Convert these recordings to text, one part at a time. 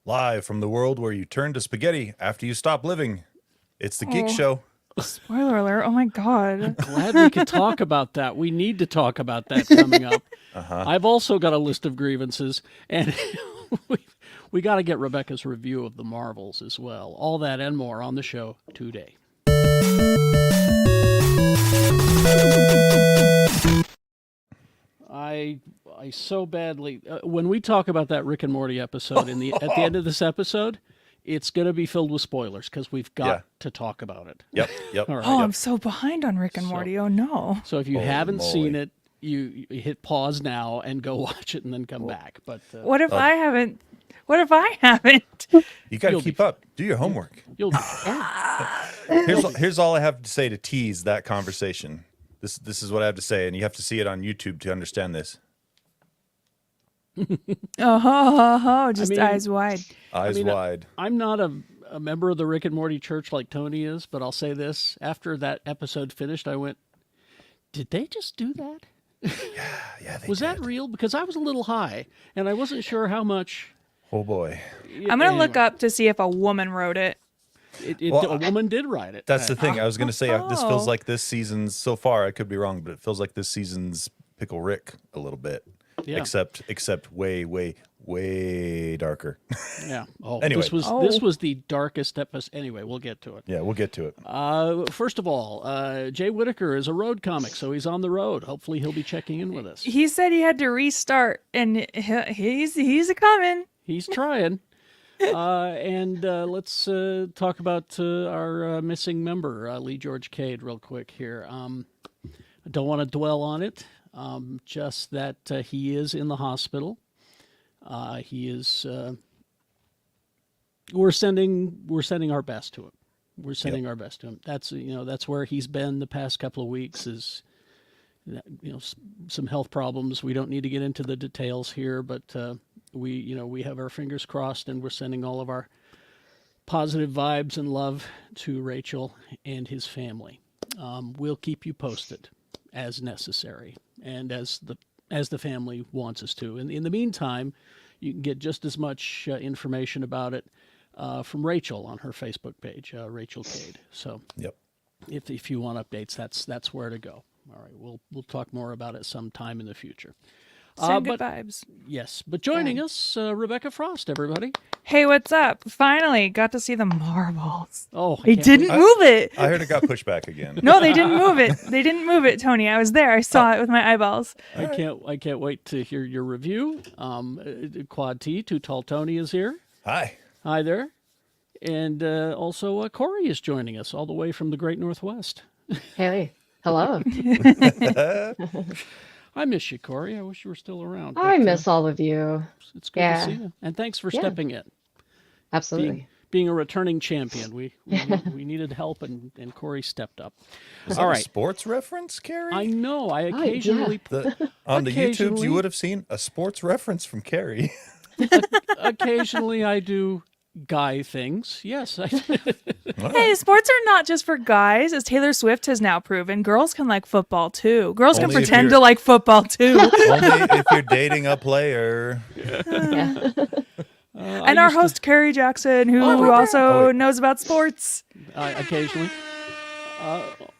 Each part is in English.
Live from the world where you turn to spaghetti after you stop living. It's the Geek Show. Spoiler alert. Oh my God. Glad we could talk about that. We need to talk about that coming up. I've also got a list of grievances, and we got to get Rebecca's review of the Marvels as well. All that and more on the show today. I so badly when we talk about that Rick and Morty episode at the end of this episode, it's going to be filled with spoilers because we've got to talk about it. Yep. All right. Oh, I'm so behind on Rick and Morty. Oh no. So if you Holy haven't seen moly. it, you hit pause now and go watch it and then come back. But What if I haven't? What if I haven't? You got to You'll keep be- up. Do your homework. you'll be Here's all I have to say to tease that conversation. This is what I have to say, and you have to see it on YouTube to understand this. Just mean- eyes wide. Eyes wide. I'm not a member of the Rick and Morty church like Tony is, but I'll say this. After that episode finished, I went, did they just do that? Yeah, they Was did. that real? Because I was a little high, and I wasn't sure how much. Oh boy. I'm gonna look up to see if a woman wrote it. Well, a woman did write it. That's the thing. I was going to say this Oh. feels like this season's so far. I could be wrong, but it feels like this season's Pickle Rick a little bit. Yeah. Except way darker. Yeah. Oh, Anyway. this was the darkest episode. Anyway, we'll get to it. Yeah, we'll get to it. First of all, Jay Whitaker is a road comic, so he's on the road. Hopefully, he'll be checking in with us. He said he had to restart, and he's a coming. He's trying. And let's talk about our missing member, Lee George Cade, real quick here. I don't want to dwell on it. Just that he is in the hospital. He is. We're sending our best to him. We're sending our best to him. That's where he's been the past couple of weeks. Is some health problems. We don't need to get into the details here, but we have our fingers crossed, and we're sending all of our positive vibes and love to Rachel and his family. We'll keep you posted as necessary and as the family wants us to. And in the meantime, you can get just as much information about it from Rachel on her Facebook page, Rachel Cade. So Yep. if you want updates, that's where to go. All right, we'll talk more about it sometime in the future. Send good vibes. Yes, but joining us, Rebecca Frost, everybody. Hey, what's up? Finally got to see the Marvels. Oh, I They can't didn't wait. move it. I heard it got pushed back again. No, they didn't move it. They didn't move it, Tony. I was there. I saw it with my eyeballs. I can't wait to hear your review. Quad T, Too Tall Tony is here. Hi. Hi there, and also Corey is joining us all the way from the Great Northwest. Hey, hello. I miss you, Corey. I wish you were still around. I but, miss all of you. It's good Yeah. to see you, and thanks for Yeah. stepping in. Absolutely. Being a returning champion, we needed help, and Corey stepped up. Was All that a right. sports reference, Carrie? I know. I yeah. occasionally On the YouTubes, Occasionally. you would have seen a sports reference from Carrie. occasionally I do guy things. Yes, Hey, sports are not just for guys, as Taylor Swift has now proven. Girls can like football too. Girls can Only if pretend you're- to like football too. Only if you're dating a player. Yeah. And our host Carrie Jackson, who also Oh, wait. knows about sports. occasionally.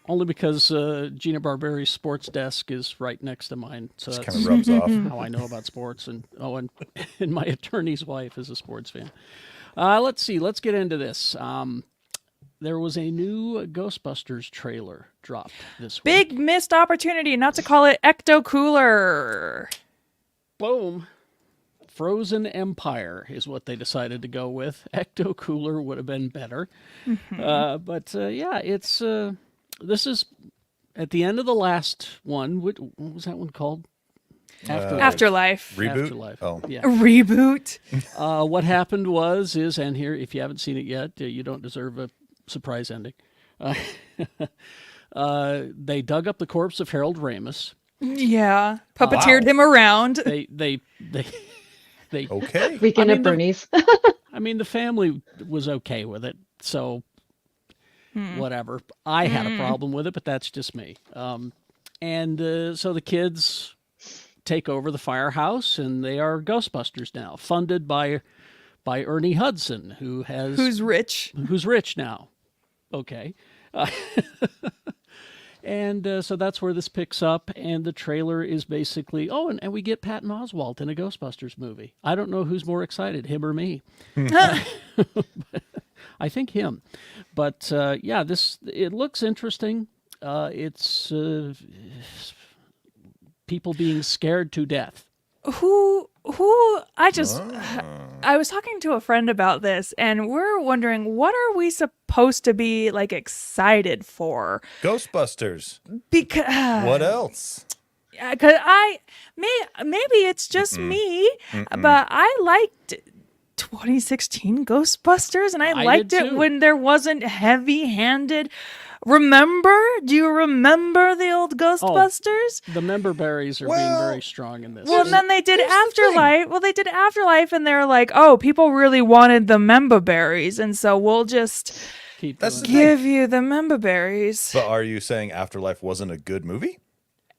Only because Gina Barberi's sports desk is right next to mine, so Just that's kind of rubs off. how I know about sports. And my attorney's wife is a sports fan. Let's see. Let's get into this. There was a new Ghostbusters trailer dropped this week. Big missed opportunity not to call it Ecto Cooler. Boom. Frozen Empire is what they decided to go with. Ecto Cooler would have been better. But it's this is at the end of the last one. What was that one called? Afterlife. Reboot? Afterlife. Oh. Yeah. Reboot. What happened is, and here, if you haven't seen it yet, you don't deserve a surprise ending. They dug up the corpse of Harold Ramis. Yeah. Puppeteered him around. They Okay. Weekend I at mean, Bernie's. I mean, the family was okay with it, so whatever. I had a problem with it, but that's just me. So the kids take over the firehouse, and they are Ghostbusters now, funded by by Ernie Hudson, Who's rich? who's rich now. Okay. And so that's where this picks up, and the trailer is basically, and we get Patton Oswalt in a Ghostbusters movie. I don't know who's more excited, him or me. I think him. But it looks interesting. It's people being scared to death. I was talking to a friend about this, and we're wondering, what are we supposed to be like excited for? Ghostbusters. Because What else? because maybe it's just me, but I liked 2016 Ghostbusters, and I I liked did it too. when there wasn't heavy-handed. Do you remember the old Ghostbusters? The member berries are being Well, very strong in this. Well, and then they did here's the thing. Afterlife. Well, they did Afterlife, and they're like, "Oh, people really wanted the member berries, and so we'll just Keep That's doing the it. give you the member berries." But are you saying Afterlife wasn't a good movie?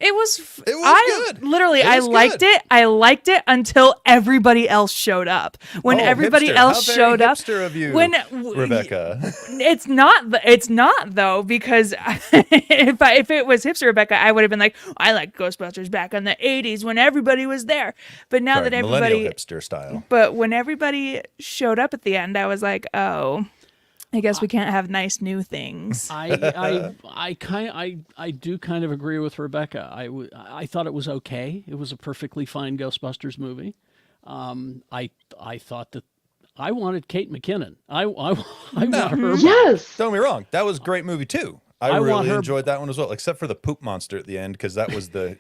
It was. It was good. Literally, It I was liked good. it. I liked it until everybody else showed up. When Oh, everybody hipster. else How very showed up, hipster of you, when Rebecca. It's not. It's not though, because if it was hipster Rebecca, I would have been like, I like Ghostbusters back in the '80s when everybody was there. But now Sorry, that millennial everybody, hipster style. but when everybody showed up at the end, I was like, oh, I guess we can't have nice new things. I do kind of agree with Rebecca. I thought it was okay. It was a perfectly fine Ghostbusters movie. I thought that I wanted Kate McKinnon. I want her. Yes. Don't get me wrong. That was a great movie too. I want really her- enjoyed that one as well, except for the poop monster at the end, because that was the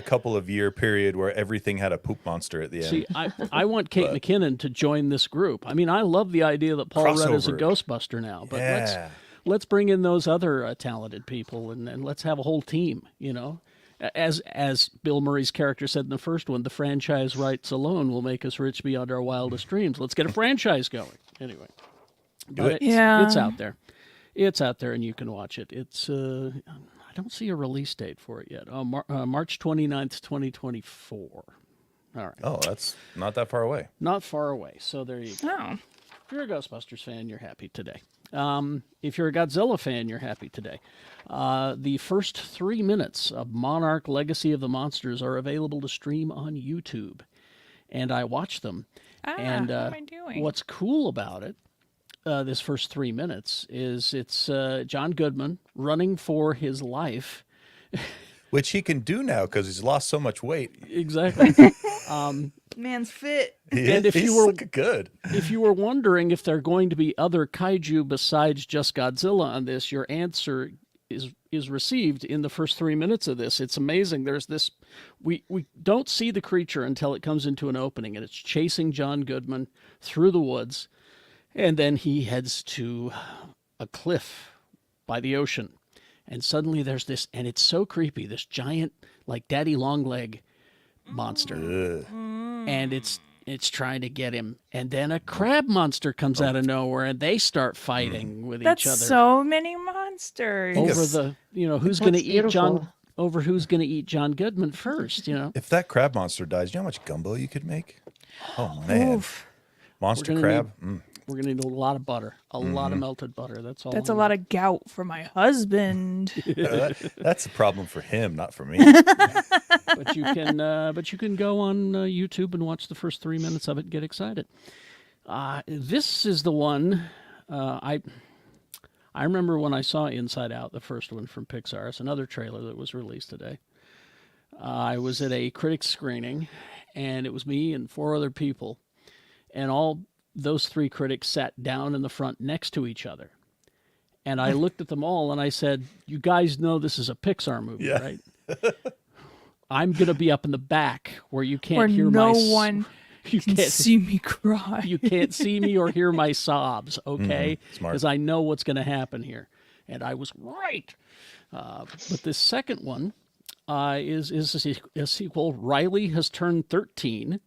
couple of year period where everything had a poop monster at the end. See, I want Kate McKinnon to join this group. I mean, I love the idea that Paul Rudd is a Crossover. Ghostbuster now, but Yeah. let's bring in those other talented people and let's have a whole team. You know, as Bill Murray's character said in the first one, the franchise rights alone will make us rich beyond our wildest dreams. Let's get a franchise going. Anyway, but it. it's out there. It's out there, and you can watch it. It's I don't see a release date for it yet. Oh, March 29th, 2024. All right. Oh, that's not that far away. Not far away. So there you go. Oh, If you're a Ghostbusters fan, you're happy today. If you're a Godzilla fan, you're happy today. The first 3 minutes of Monarch Legacy of the Monsters are available to stream on YouTube. And I watched them. And what am I doing? what's cool about it, this first 3 minutes, is it's John Goodman running for his life. Which he can do now because he's lost so much weight. Exactly. Man's fit. And if He's you were- looking good. If you were wondering if there are going to be other kaiju besides just Godzilla on this, your answer is received in the first 3 minutes of this. It's amazing. There's this, we don't see the creature until it comes into an opening, and it's chasing John Goodman through the woods, and then he heads to a cliff by the ocean, and suddenly there's this, and it's so creepy, this giant, like Daddy Longleg monster, and it's trying to get him, and then a crab monster comes out of nowhere, and they start fighting with That's each other so many monsters. over the, who's going to That's eat John, beautiful. over who's going to eat John Goodman first, If that crab monster dies, you know how much gumbo you could make? Oh, man. Oof. Monster We're gonna crab? We're going to need a lot of butter, a lot of melted butter. That's all. That's a lot of gout for my husband. That's a problem for him, not for me. But you can go on YouTube and watch the first 3 minutes of it and get excited. This is the one I remember when I saw Inside Out, the first one from Pixar. It's another trailer that was released today. I was at a critics screening, and it was me and 4 other people, and all those 3 critics sat down in the front next to each other. And I looked at them all and I said, "You guys know this is a Pixar movie, Yeah. right? I'm going to be up in the back where you can't Where hear no my one you can can't see me cry. you can't see me or hear my sobs, okay? smart. Because I know what's going to happen here." And I was right. But this second one is a sequel. Riley has turned 13,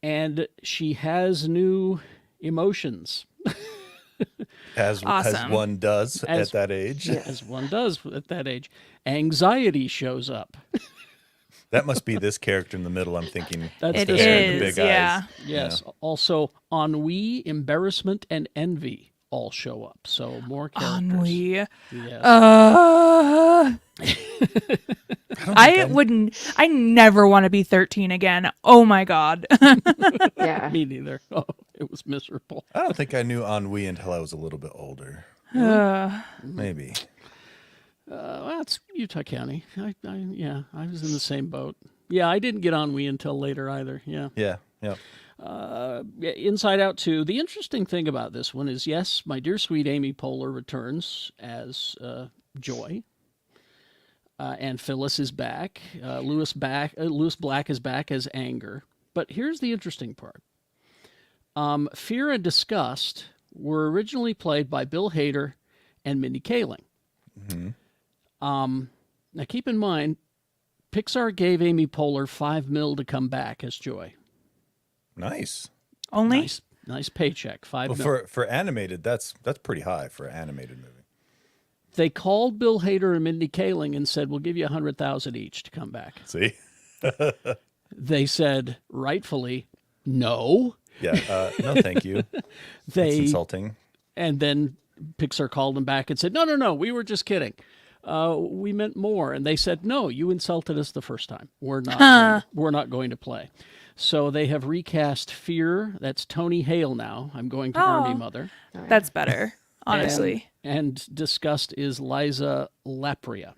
and she has new emotions, As Awesome. one does As- at that age. as one does at that age. Anxiety shows up. That must be this character in the middle. I'm thinking. That's It the this hair one. and the is, big yeah. eyes. Yes. Also, ennui, embarrassment, and envy all show up. So more characters. Ennui. Yes. I never want to be 13 again. Oh my God. Yeah. Me neither. Oh, it was miserable. I don't think I knew ennui until I was a little bit older. Maybe. That's Utah County. I was in the same boat. Yeah, I didn't get ennui until later either. Yeah. Yeah. Inside Out 2. The interesting thing about this one is, yes, my dear sweet Amy Poehler returns as Joy. And Phyllis is back. Lewis Black is back as Anger. But here's the interesting part. Fear and Disgust were originally played by Bill Hader and Mindy Kaling. Mm-hmm. Now keep in mind, Pixar gave Amy Poehler $5 million to come back as Joy. Nice. Only? Nice paycheck, $5 Well, million. for animated, that's pretty high for an animated movie. They called Bill Hader and Mindy Kaling and said, "We'll give you $100,000 each to come back." See? They said, rightfully, no. Yeah. No, thank you. That's insulting. And then Pixar called them back and said, no, we were just kidding. We meant more. And they said, no, you insulted us the first time. We're not going to play. So they have recast Fear. That's Tony Hale now. I'm going to Army Mother. That's better, honestly. And Disgust is Liza Lapria,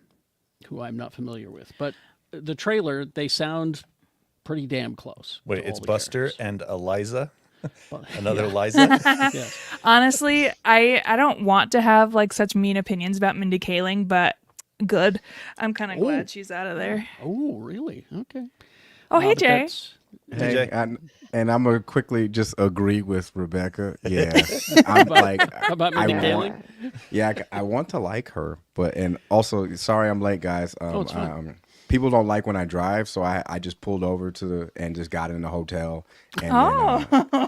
who I'm not familiar with. But the trailer, they sound pretty damn close. Wait, to it's all the Buster characters. and Eliza? But- Another Eliza? Yes. Honestly, I don't want to have like such mean opinions about Mindy Kaling, but good. I'm kind of glad she's out of there. Oh, really? Okay. Oh, hey, But Jay. that's- Hey, Hey, and I'm gonna quickly just agree with Rebecca. Yeah, I'm like, How about I Mindy want, Kaling? yeah, I want to like her, but and also, sorry, I'm late, guys. It's fine. People don't like when I drive, so I just pulled over and just got in the hotel, and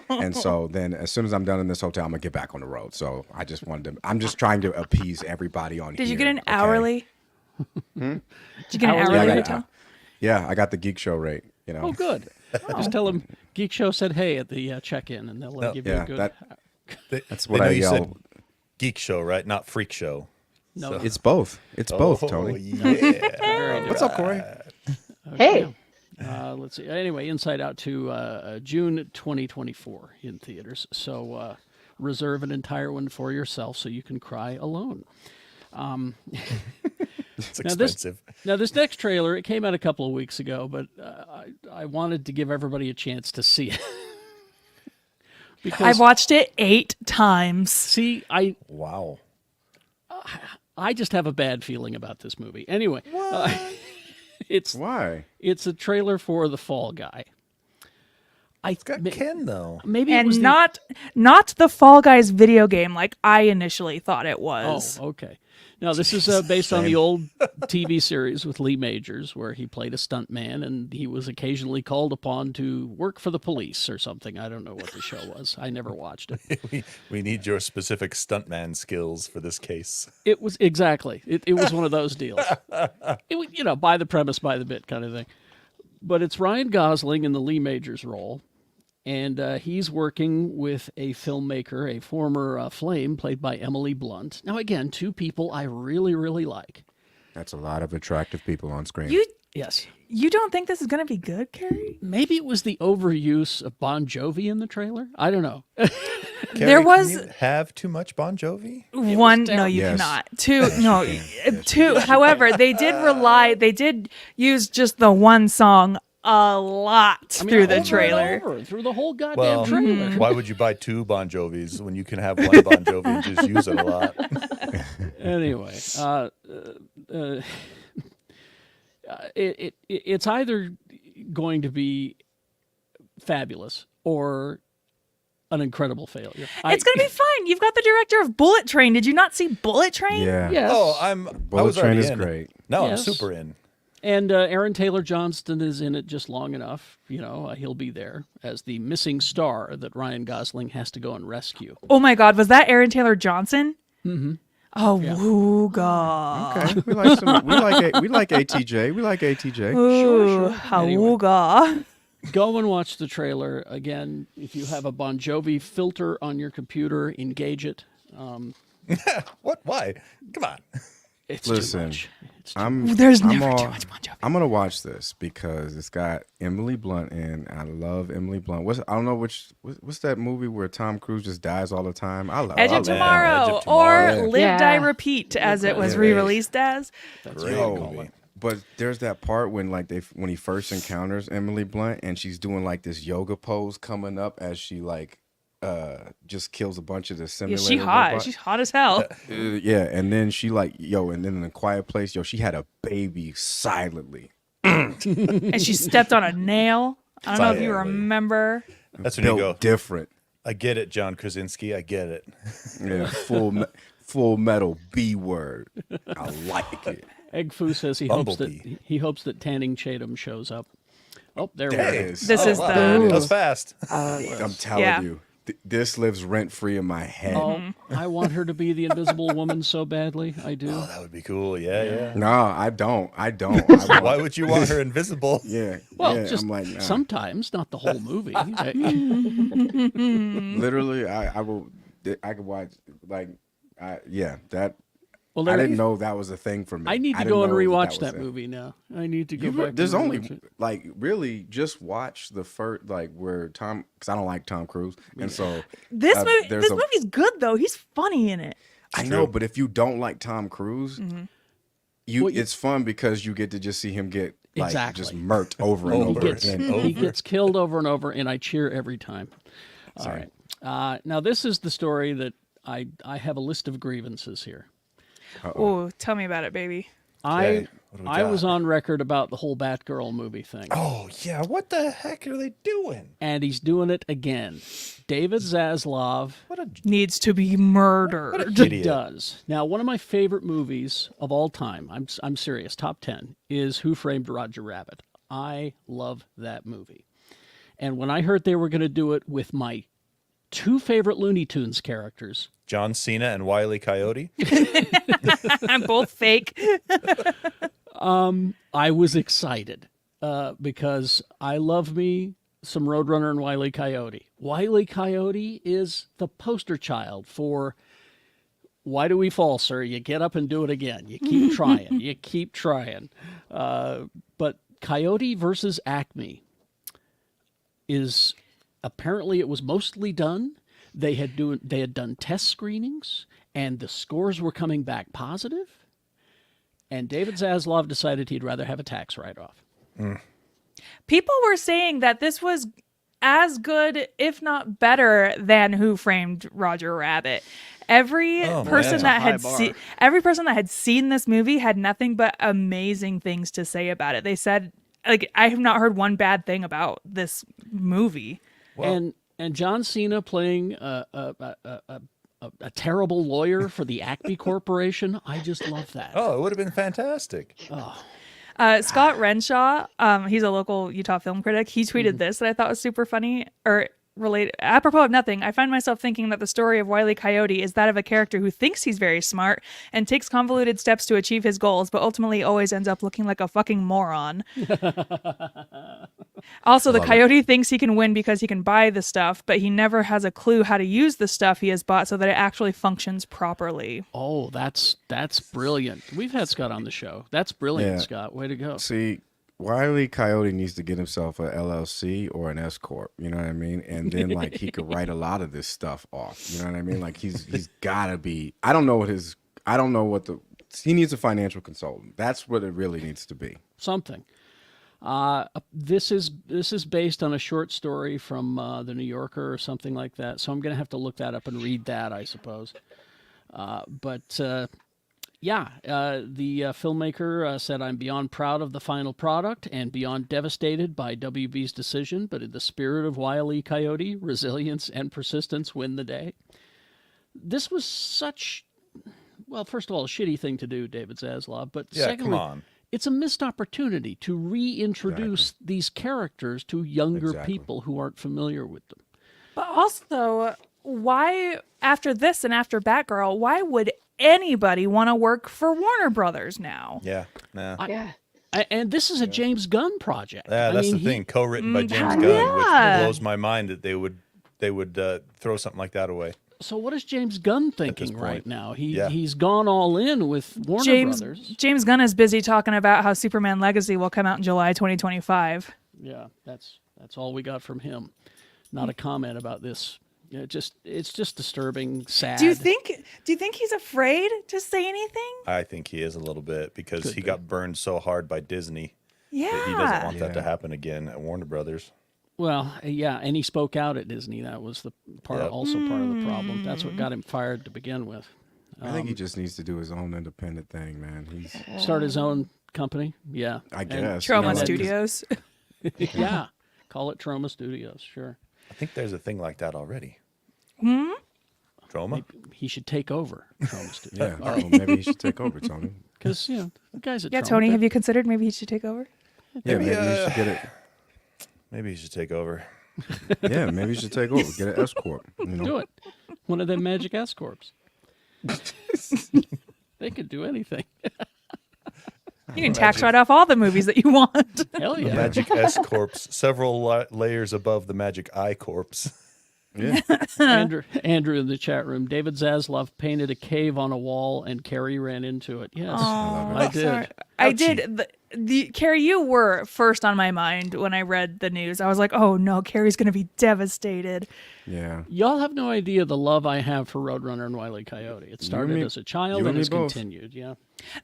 and so then as soon as I'm done in this hotel, I'm gonna get back on the road. So I just wanted to. I'm just trying to appease everybody on. Did you here, get an okay? hourly? Did you get an Hourly? hourly Yeah, hotel? Yeah, I got the Geek Show rate. You know. Oh, good. Just tell them Geek Show said hey at the check-in, and they'll give you a Yeah, good. that's what know I you yell. said Geek Show, right? Not Freak Show. No, It's both. It's both, Tony. Yeah. What's up, Corey? Hey. let's see. Anyway, Inside Out to June 2024 in theaters. So reserve an entire one for yourself so you can cry alone. It's Now expensive. this next trailer, it came out a couple of weeks ago, but I wanted to give everybody a chance to see it. Because I've watched it 8 times. see, Wow. I just have a bad feeling about this movie. Anyway, it's Why? a trailer for The Fall Guy. It's got Ken, though. Maybe it And was not the Fall Guys video game like I initially thought it was. Oh, okay. Now, this is based on the old TV series with Lee Majors, where he played a stuntman, and he was occasionally called upon to work for the police or something. I don't know what the show was. I never watched it. We need your specific stuntman skills for this case. It was exactly. It was one of those deals. It was, by the premise, by the bit kind of thing. But it's Ryan Gosling in the Lee Majors role. And he's working with a filmmaker, a former Flame, played by Emily Blunt. Now, again, 2 people I really, really like. That's a lot of attractive people on screen. Yes. You don't think this is going to be good, Carrie? Maybe it was the overuse of Bon Jovi in the trailer. I don't know. There was Can you have too much Bon Jovi? one. No, you Yes. cannot. 2. No, 2. However, they did use just the one song a lot through the over and trailer. over, through the whole goddamn Well, trailer. why would you buy 2 Bon Jovis when you can have one Bon Jovi and just use it a lot? Anyway, it's either going to be fabulous or an incredible failure. It's going to be fine. You've got the director of Bullet Train. Did you not see Bullet Train? Yeah. Yes. Oh, I Bullet was Train already is in. great. No, Yes. I'm super in. And Aaron Taylor Johnston is in it just long enough. He'll be there as the missing star that Ryan Gosling has to go and rescue. Oh my God, was that Aaron Taylor Johnson? Mm-hmm. Oh, Yeah. wooga. Okay, we like ATJ. We like ATJ. Ooh, Anyway. hawooga. Go and watch the trailer again. If you have a Bon Jovi filter on your computer, engage it. What? Why? Come on. It's Listen, too much. It's too There's I'm never too all- much Bon Jovi. I'm gonna watch this because it's got Emily Blunt in. I love Emily Blunt. I don't know what's that movie where Tom Cruise just dies all the time. I love Edge I of love Tomorrow, Edge of Tomorrow. or Yeah. Live, Yeah. Die, Repeat, as it was Yeah. re-released as. That's Great what I call movie. it. But there's that part when when he first encounters Emily Blunt and she's doing like this yoga pose coming up as she just kills a bunch of the Yeah, simulator she hot. robots. She's hot as hell. Yeah, and then she and then in a quiet place, she had a baby silently. And she stepped on a nail. I don't know if you Silently. remember. That's when you Built go. different. I get it, John Krasinski. I get it. Yeah, full metal B word. I like it. Egg Foo says he Bumblebee. hopes that Tanning Chatham shows up. Oh, there we There it go. is. This is wow. the. That was fast. Oh, yeah. I'm telling Yeah. you, this lives rent free in my head. Oh, I want her to be the Invisible Woman so badly. I do. Oh, that would be cool. Yeah. No, I don't. I Why would you want her invisible? Yeah. Well, yeah, just I'm like, nah. sometimes, not the whole movie. Literally, I could watch that. Well, I there, didn't know that was a thing for me. I need to didn't go and know rewatch was that it. movie now. I need to go You back. re- there's and only rewatch it. really just watch the first where Tom, because I don't like Tom Cruise, and so This movie. there's This a- movie's good though. He's funny in it. I know, but if you don't like Tom Cruise, Well, it's fun because you get to just see him get Exactly. just murked over and He over gets, again. he gets killed over and over, and I cheer every time. All right. Now, this is the story that I have a list of grievances here. Oh, tell me about it, baby. Okay, what do we I was got? on record about the whole Batgirl movie thing, Oh yeah. What the heck are they doing? and he's doing it again. David Zaslav What a Needs to be murdered. idiot. does. Now, one of my favorite movies of all time, I'm serious, top 10, is Who Framed Roger Rabbit. I love that movie. And when I heard they were going to do it with my two favorite Looney Tunes characters, John Cena and Wile E. Coyote. I'm both fake. I was excited because I love me some Roadrunner and Wile E. Coyote. Wile E. Coyote is the poster child for why do we fall, sir? You get up and do it again. You keep trying. You keep trying. But Coyote versus Acme is apparently it was mostly done. They had done test screenings, and the scores were coming back positive. And David Zaslav decided he'd rather have a tax write-off. People were saying that this was as good, if not better, than Who Framed Roger Rabbit. Every person man. that had That's a high bar. every person that had seen this movie had nothing but amazing things to say about it. They said, like, I have not heard one bad thing about this movie. And John Cena playing a terrible lawyer for the Acme Corporation. I just love that. Oh, it would have been fantastic. Scott Renshaw, he's a local Utah film critic. He tweeted this that I thought was super funny or related. Apropos of nothing, I find myself thinking that the story of Wile E. Coyote is that of a character who thinks he's very smart and takes convoluted steps to achieve his goals, but ultimately always ends up looking like a fucking moron. Also, the coyote thinks he can win because he can buy the stuff, but he never has a clue how to use the stuff he has bought so that it actually functions properly. Oh, that's brilliant. We've had Scott on the show. That's brilliant, Yeah. Scott. Way to go. See, Wile E. Coyote needs to get himself a LLC or an S corp. You know what I mean? And then he could write a lot of this stuff off. You know what I mean? Like he's got to be. I don't know what he needs a financial consultant. That's what it really needs to be. Something. This is based on a short story from the New Yorker or something like that. So I'm going to have to look that up and read that, I suppose. The filmmaker said, "I'm beyond proud of the final product and beyond devastated by WB's decision, but in the spirit of Wile E. Coyote, resilience and persistence win the day." This was such, well, first of all, a shitty thing to do, David Zaslav, but Yeah, secondly, come on. it's a missed opportunity to reintroduce these characters to younger Exactly. people who aren't familiar with them. But also, why, after this and after Batgirl, why would anybody want to work for Warner Brothers now? Yeah, nah. Yeah. And this is a James Gunn project. Yeah, that's the thing. Co-written by James Gunn, which blows my mind that they would throw something like that away. So what is James Gunn thinking point. right now? He's gone all in with Warner Brothers. James Gunn is busy talking about how Superman Legacy will come out in July 2025. Yeah, that's all we got from him. Not a comment about this. It's just disturbing, sad. Do you think he's afraid to say anything? I think he is a little bit because he got burned so hard by Disney Yeah. that he doesn't want that to happen again at Warner Brothers. Well, yeah, and he spoke out at Disney. That was the part, also part of the problem. That's what got him fired to begin with. I think he just needs to do his own independent thing, man. He's Start his own company. Yeah, I guess Trauma you know, Studios. yeah, call it Trauma Studios. Sure, I think there's a thing like that already. Trauma? he should take over Trauma Studios. Yeah, maybe he should take over, Tony. Because the guys at Yeah, Trauma, Tony, have you considered maybe he should take over? Yeah, maybe he should get it. Maybe he should take over. Yeah, maybe you should take over. Get an S corp. You know? do it? One of them magic S corps. They could do anything. You can tax write off all the movies that you want. Hell The yeah! Magic S Corpse, several layers above the Magic I Corpse. Yeah. Andrew in the chat room. David Zaslav painted a cave on a wall, and Carrie ran into it. Yes, I did. Sorry. I did. Carrie, you were first on my mind when I read the news. I was like, oh no, Carrie's going to be devastated. Yeah. Y'all have no idea the love I have for Roadrunner and Wile E. Coyote. It started as a child you and and me has both. continued. Yeah.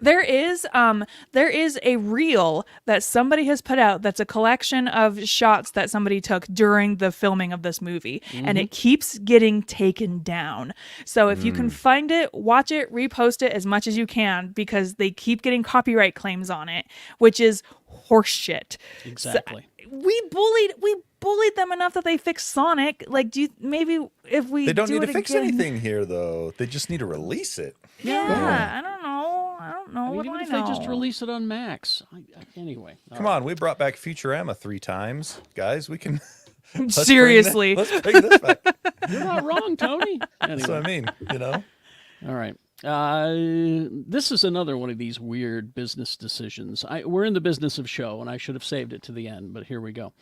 There is a reel that somebody has put out that's a collection of shots that somebody took during the filming of this movie, and it keeps getting taken down. So if you can find it, watch it, repost it as much as you can, because they keep getting copyright claims on it, which is horseshit. Exactly. So, we bullied them enough that they fixed Sonic. Like, maybe if we They don't do need to it fix again- anything here, though. They just need to release it. Yeah, I don't know. What Even do I if know? they just release it on Max. Anyway. Come on, we brought back Futurama 3 times. Guys, we can... let's bring Seriously. let's bring this back. You're not wrong, Tony. That's what I Anyway. mean, you know? All right. This is another one of these weird business decisions. We're in the business of show, and I should have saved it to the end, but here we go.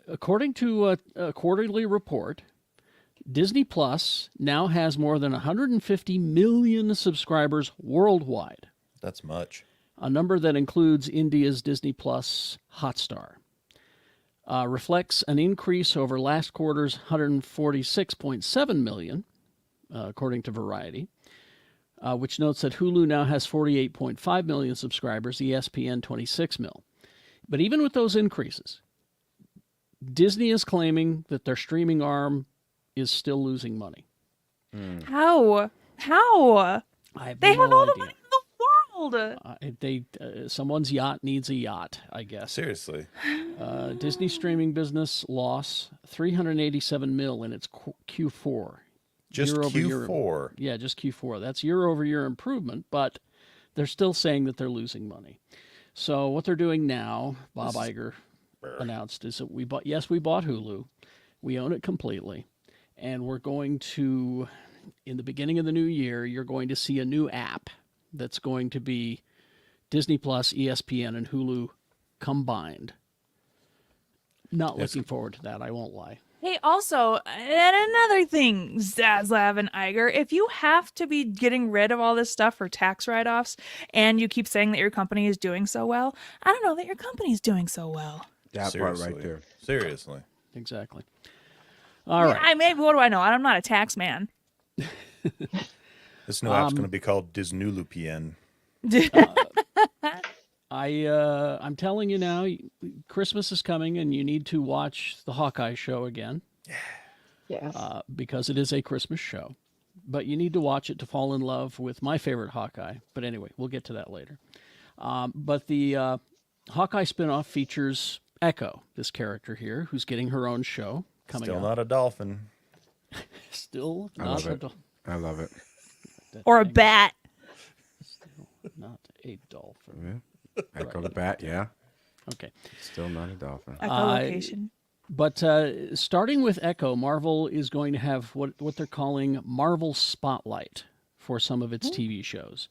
According to a quarterly report, Disney Plus now has more than 150 million subscribers worldwide, That's much. a number that includes India's Disney Plus Hotstar. Reflects an increase over last quarter's 146.7 million, according to Variety, which notes that Hulu now has 48.5 million subscribers, ESPN 26 mil. But even with those increases, Disney is claiming that their streaming arm is still losing money. How? I have They no have all the idea. money in the world. Someone's yacht needs a yacht, I guess. Seriously. Disney streaming business loss 387 mil in its Q4. Just Year-over-year. Q4. Yeah, just Q4. That's year-over-year improvement, but they're still saying that they're losing money. So what they're doing now, Bob Iger announced, is that we bought Hulu. We own it completely. And we're going to, in the beginning of the new year, you're going to see a new app that's going to be Disney Plus, ESPN, and Hulu combined. Not looking forward to that, I won't lie. Hey, also, and another thing, Zaslav and Iger, if you have to be getting rid of all this stuff for tax write-offs, and you keep saying that your company is doing so well, I don't know that your company's doing so well. That Seriously. part right there. Seriously. Exactly. All right. What do I know? I'm not a tax man. This new app's going to be called Disneylupian. I'm telling you now, Christmas is coming, and you need to watch the Hawkeye show again. Yes. Because it is a Christmas show. But you need to watch it to fall in love with my favorite Hawkeye. But anyway, we'll get to that later. But the Hawkeye spinoff features Echo, this character here, who's getting her own show coming Still out. not a dolphin. Still I not love a it. I love it. Or a bat. not a dolphin. Yeah. Echo the bat, yeah. Okay. Still not a dolphin. Echolocation. But starting with Echo, Marvel is going to have what they're calling Marvel Spotlight for some of its TV shows.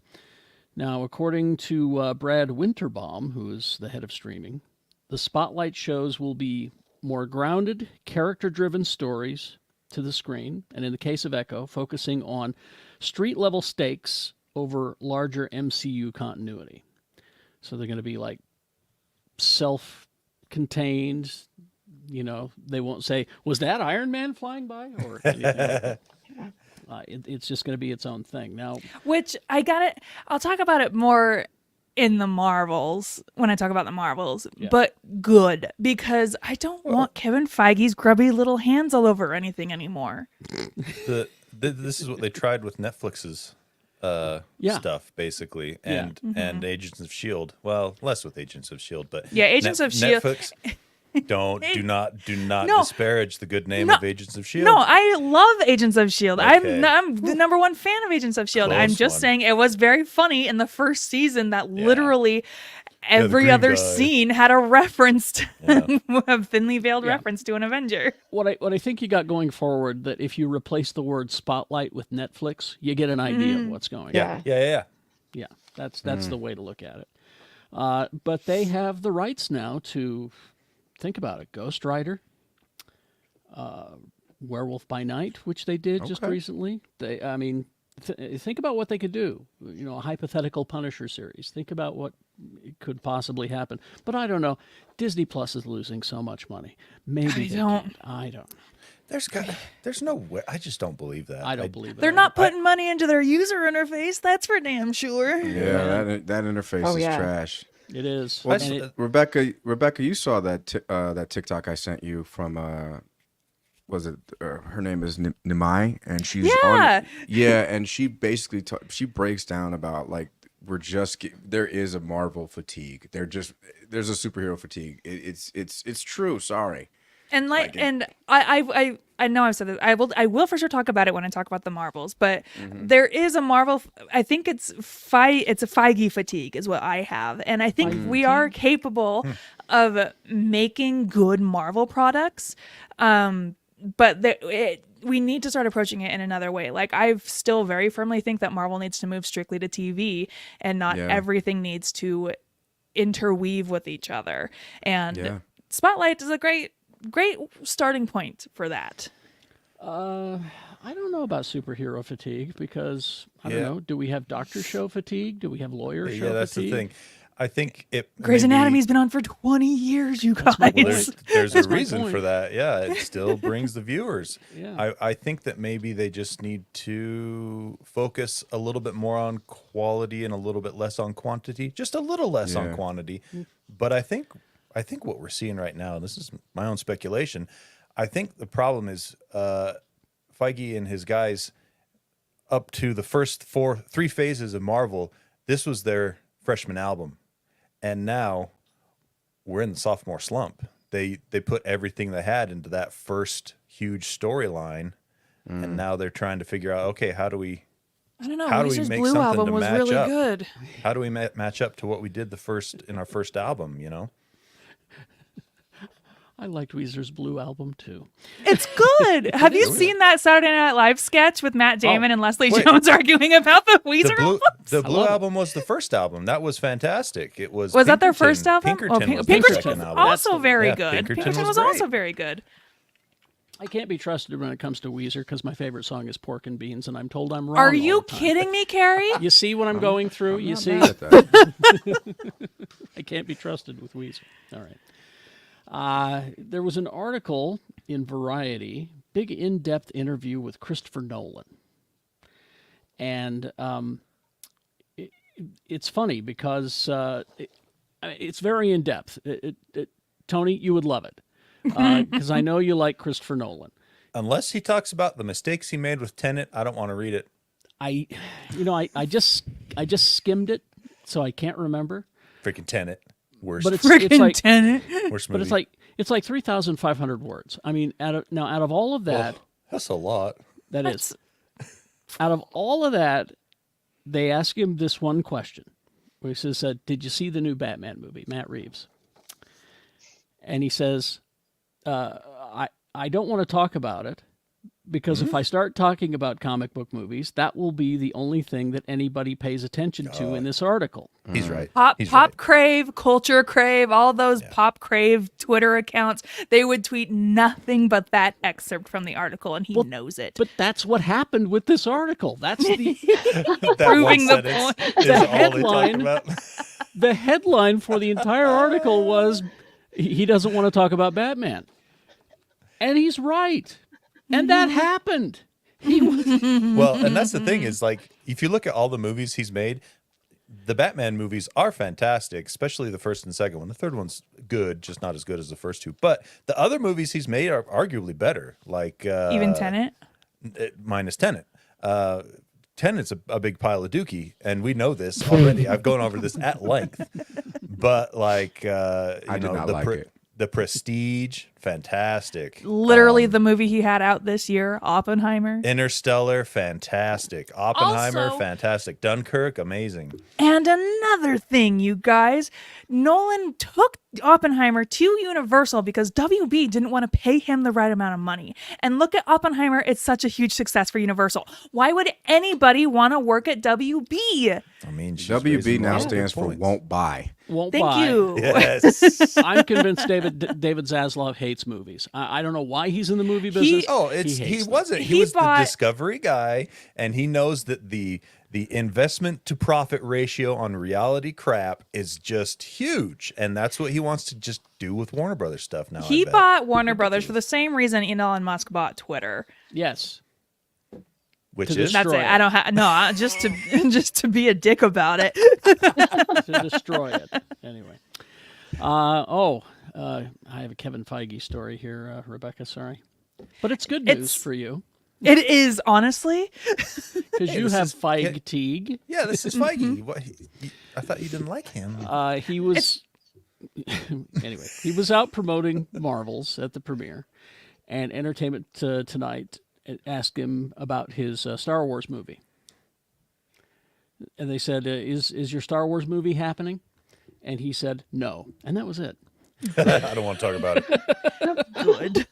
Now, according to Brad Winterbaum, who is the head of streaming, the Spotlight shows will be more grounded, character-driven stories to the screen, and in the case of Echo, focusing on street-level stakes over larger MCU continuity. So they're going to be like self-contained. You know, they won't say, "Was that Iron Man flying by?" or anything like that. It's just going to be its own thing now. Which I'll talk about it more in the Marvels when I talk about the Marvels, but good, because I don't want Kevin Feige's grubby little hands all over anything anymore. This is what they tried with Netflix's stuff, basically, and Agents of S.H.I.E.L.D. Well, less with Agents of S.H.I.E.L.D., but Agents of S.H.I.E.L.D. Netflix. Do not disparage the good name of Agents of S.H.I.E.L.D. No, I love Agents of S.H.I.E.L.D. Okay. I'm the number one fan of Agents of S.H.I.E.L.D. I'm Close just one. saying it was very funny in the first season that literally every green other guy. scene had a reference, a thinly veiled reference to an Avenger. What I think you got going forward, that if you replace the word Spotlight with Netflix, you get an idea of what's going on. Yeah. Yeah, that's the way to look at it. But they have the rights now to, think about it, Ghost Rider, Werewolf by Night, which they did just recently. Think about what they could do. You know, a hypothetical Punisher series. Think about what could possibly happen. But I don't know. Disney Plus is losing so much money. Maybe I don't. There's no way. I just don't believe that. I don't believe it. They're not putting money into their user interface. That's for damn sure. Yeah, that interface is trash. It is. Well, Rebecca, you saw that that TikTok I sent you from was it her name is Nimai, and she's and she basically she breaks down about like there is a Marvel fatigue. There's a superhero fatigue. It's true. Sorry. And I know I've said this. I will for sure talk about it when I talk about the Marvels, but there is a Marvel. I think it's a Feige fatigue is what I have, and I think we are capable of making good Marvel products, but we need to start approaching it in another way. Like I still very firmly think that Marvel needs to move strictly to TV, and not everything needs to interweave with each other. And Spotlight is a great starting point for that. I don't know about superhero fatigue, because I don't know. Do we have Doctor Show fatigue? Do we have lawyer show fatigue? Yeah, that's the thing. I think Grey's Anatomy's been on for 20 years, you guys. Well, there's a reason for that. Yeah, it still brings the viewers. I think that maybe they just need to focus a little bit more on quality and a little bit less on quantity. Just a little less on quantity. But I think what we're seeing right now, and this is my own speculation, I think the problem is Feige and his guys, up to the first three phases of Marvel, this was their freshman album. And now we're in the sophomore slump. They put everything they had into that first huge storyline, and now they're trying to figure out, okay, how do we Weezer's make Blue something album to was match really up? good. How do we match up to what we did in our first album, you know? I liked Weezer's Blue album too. It's good. Have you seen that Saturday Night Live sketch with Matt Damon and Leslie Jones arguing about the Weezer album? The Blue album was the first album. That was fantastic. It was. Was that their first album? Pinkerton was Pinkerton their second was album. also very good. Pinkerton was great. also very good. I can't be trusted when it comes to Weezer, because my favorite song is Pork and Beans, and I'm told I'm wrong. Are you all the time. kidding me, Carrie? You see what I'm going through? You see? Mad at that. I can't be trusted with Weezer. All right. There was an article in Variety, big in-depth interview with Christopher Nolan. And it's funny because it's very in-depth. Tony, you would love it, because I know you like Christopher Nolan. Unless he talks about the mistakes he made with Tenet, I don't want to read it. I just skimmed it, so I can't remember. Freaking Tenet. Worst. But it's like Tenet. Worst But movie. it's like 3,500 words. I mean, out of all of that, That's a lot. out of all of that, they ask him this one question, where he says, "Did you see the new Batman movie, Matt Reeves?" And he says, "I don't want to talk about it, Because if I start talking about comic book movies, that will be the only thing that anybody pays attention to in this article. He's right. Pop He's right. Crave, Culture Crave, all those Pop Crave Twitter accounts, they would tweet nothing but that excerpt from the article, and he knows it. But that's what happened with this article. That's the That Proving one the sentence point. is The all they talk headline- about. the headline for the entire article was he doesn't want to talk about Batman. And he's right. And that happened. Well, and that's the thing is, like, if you look at all the movies he's made, the Batman movies are fantastic, especially the first and second one. The third one's good, just not as good as the first two. But the other movies he's made are arguably better, like Even Tenet? minus Tenet. Tenet's a big pile of dookie, and we know this already. I've gone over this at length. But like, I did not like it. The Prestige, fantastic. Literally the movie he had out this year, Oppenheimer. Interstellar, fantastic. Oppenheimer, Also- fantastic. Dunkirk, amazing. And another thing, you guys, Nolan took Oppenheimer to Universal because WB didn't want to pay him the right amount of money. And look at Oppenheimer, it's such a huge success for Universal. Why would anybody want to work at WB? I mean, she's WB raising now all the stands for points. won't buy. Won't Thank buy. you. Yes. I'm convinced David Zaslav hates movies. I don't know why he's in the movie business. He hates them. wasn't. He He was bought- the Discovery guy, and he knows that the investment to profit ratio on reality crap is just huge, and that's what he wants to just do with Warner Brothers stuff now. He I bet. bought Warner Brothers for the same reason Elon Musk bought Twitter. Yes. which to is That's Destroy it. it. I don't have just to just to be a dick about it. To destroy it. Anyway. I have a Kevin Feige story here, Rebecca. Sorry. But it's good news It's- for you It is honestly. because you this have is- Feige Teague. Yeah, this is Feige. What, I thought you didn't like him. He was anyway. He was out promoting Marvels at the premiere, and Entertainment Tonight asked him about his Star Wars movie, and they said, "Is your Star Wars movie happening?" And he said, "No," and that was it. I don't want to talk about it. Good.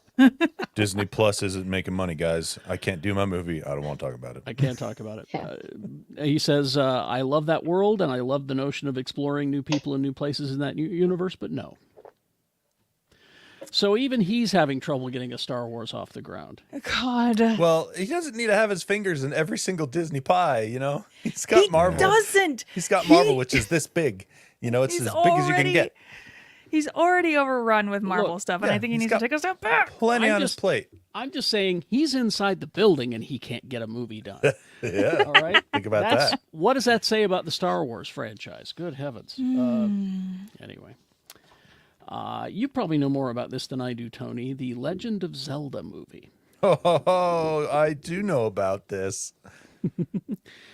Disney Plus isn't making money, guys. I can't do my movie. I don't want to talk about it. I can't talk about it. Yeah. He says, "I love that world, and I love the notion of exploring new people and new places in that universe, but no." So even he's having trouble getting a Star Wars off the ground. God. Well, he doesn't need to have his fingers in every single Disney pie, you know? He's got He Marvel. doesn't. He's got Marvel, which is this big. You know, it's He's as big as you can get. He's already overrun with Marvel Look, stuff, and yeah, I think he he's needs to got- take a step back. Plenty I'm on his just- plate. I'm just saying he's inside the building and he can't get a movie done. Yeah. All right. Think about that. What does that say about the Star Wars franchise? Good heavens. Anyway. You probably know more about this than I do, Tony. The Legend of Zelda movie. Oh, I do know about this. Do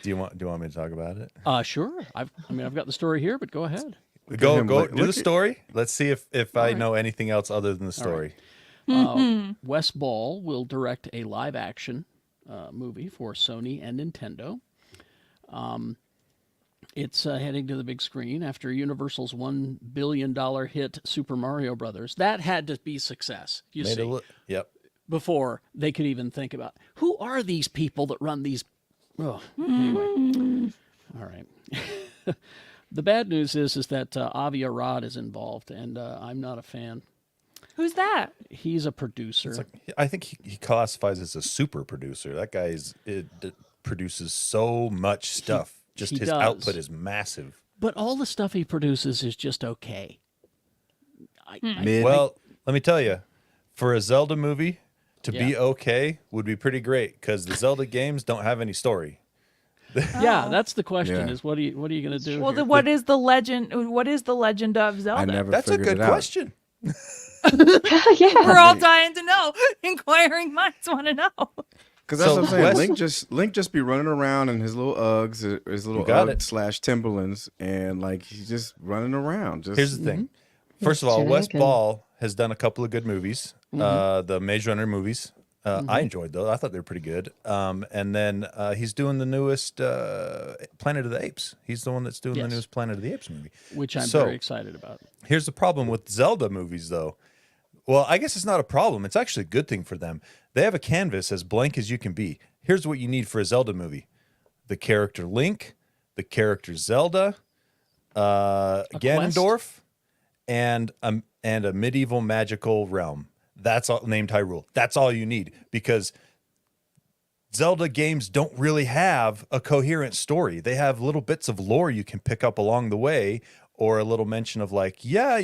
you want me to talk about it? Sure. I've got the story here, but go ahead. Go him do look the at- story. Let's see if I right. know anything else other than the story. Wes Ball will direct a live-action movie for Sony and Nintendo. It's heading to the big screen after Universal's $1 billion hit Super Mario Brothers. That had to be success, you Made see, a yep. before they could even think about, who are these people that run these... Oh, anyway. All right. The bad news is that Avi Arad is involved, and I'm not a fan. Who's that? He's a producer. It's like, I think he classifies as a super producer. That guy produces so much stuff. Just he his does. output is massive. But all the stuff he produces is just okay. Mid. Well, let me tell you, for a Zelda movie to be Yeah. okay would be pretty great because the Zelda games don't have any story. Yeah, that's the question: Yeah. is what are you going to do? Well, here? what is the legend? What is the legend of Zelda? I never That's a figured good it out. question. yeah. We're all dying to know. Inquiring minds want to know. Because that's So what I'm saying. Wes- Link just be running around in his little Uggs, his little You got Ugg it. / Timberlands, and like he's just running around. Just Here's the thing. First of all, Jack Wes and- Ball has done a couple of good movies. The Maze Runner movies. I enjoyed those. I thought they were pretty good. And then he's doing the newest Planet of the Apes. He's the one that's doing the Yes. newest Planet of the Apes movie. which I'm So- very excited about. Here's the problem with Zelda movies, though. Well, I guess it's not a problem. It's actually a good thing for them. They have a canvas as blank as you can be. Here's what you need for a Zelda movie: the character Link, the character Zelda, Ganondorf, and a medieval magical realm. That's all named Hyrule. That's all you need, because Zelda games don't really have a coherent story. They have little bits of lore you can pick up along the way, or a little mention of like, yeah,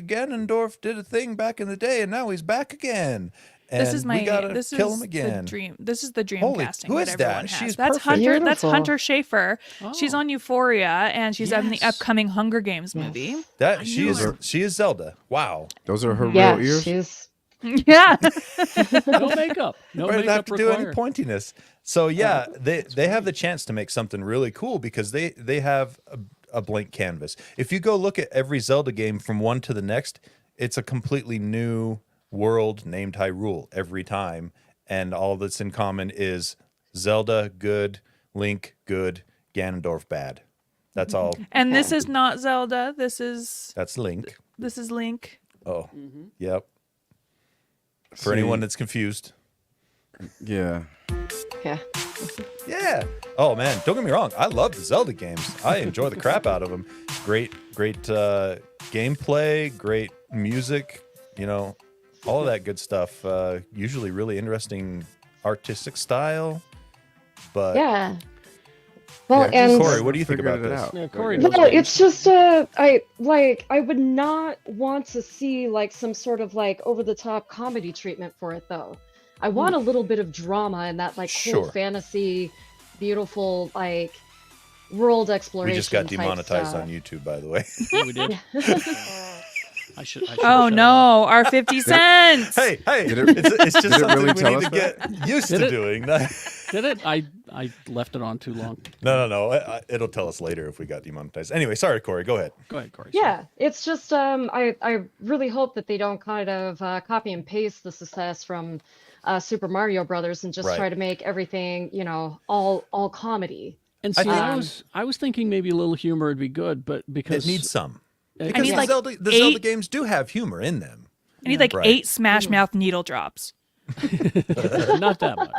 Ganondorf did a thing back in the day, and now he's back again. And this is we gotta this kill is him again. the dream. This is the dream Holy, casting who that is everyone that? has. She's That's perfect. Hunter. That's Beautiful. Hunter Schafer. Oh. She's on Euphoria, and she's in the Yes. upcoming Hunger Games movie. That she is Zelda. Wow. Those are her Yeah, real ears. she's Yeah. No makeup. No I didn't have makeup to do any required. pointiness. So yeah, they have the chance to make something really cool, because they have a blank canvas. If you go look at every Zelda game from one to the next, it's a completely new world named Hyrule every time, and all that's in common is Zelda good, Link good, Ganondorf bad. That's all. And this is not Zelda. This is That's Link. Oh, yep. For anyone that's confused. Yeah. yeah. Yeah. Oh man, don't get me wrong. I love the Zelda games. I enjoy the crap out of them. Great gameplay, great music, all of that good stuff. Usually really interesting artistic style. But Yeah. Well, Yeah, and Corey, what do you think Figured about it this? out. Yeah, Corey well, knows it's games. just I would not want to see like some sort of like over the top comedy treatment for it though. I want a little bit of drama and that like cool Sure. fantasy, beautiful like world exploration. We just got type demonetized stuff. on YouTube, by the way. We did. I should Oh shut up. no, our 50 cents. hey, Did it- it's just did it something really we tell need us to get used Did to it? doing. Did it? I left it on too long. No. It'll tell us later if we got demonetized. Anyway, sorry, Corey. Go ahead. Go ahead, Corey. Yeah, it's just I really hope that they don't kind of copy and paste the success from Super Mario Brothers and just Right. try to make everything, all comedy. And see, think- I was thinking maybe a little humor would be good, but because It needs some. I Because need, the like, Zelda 8 games do have humor in them. I need like Right. 8 Smash Mouth needle drops. not that much.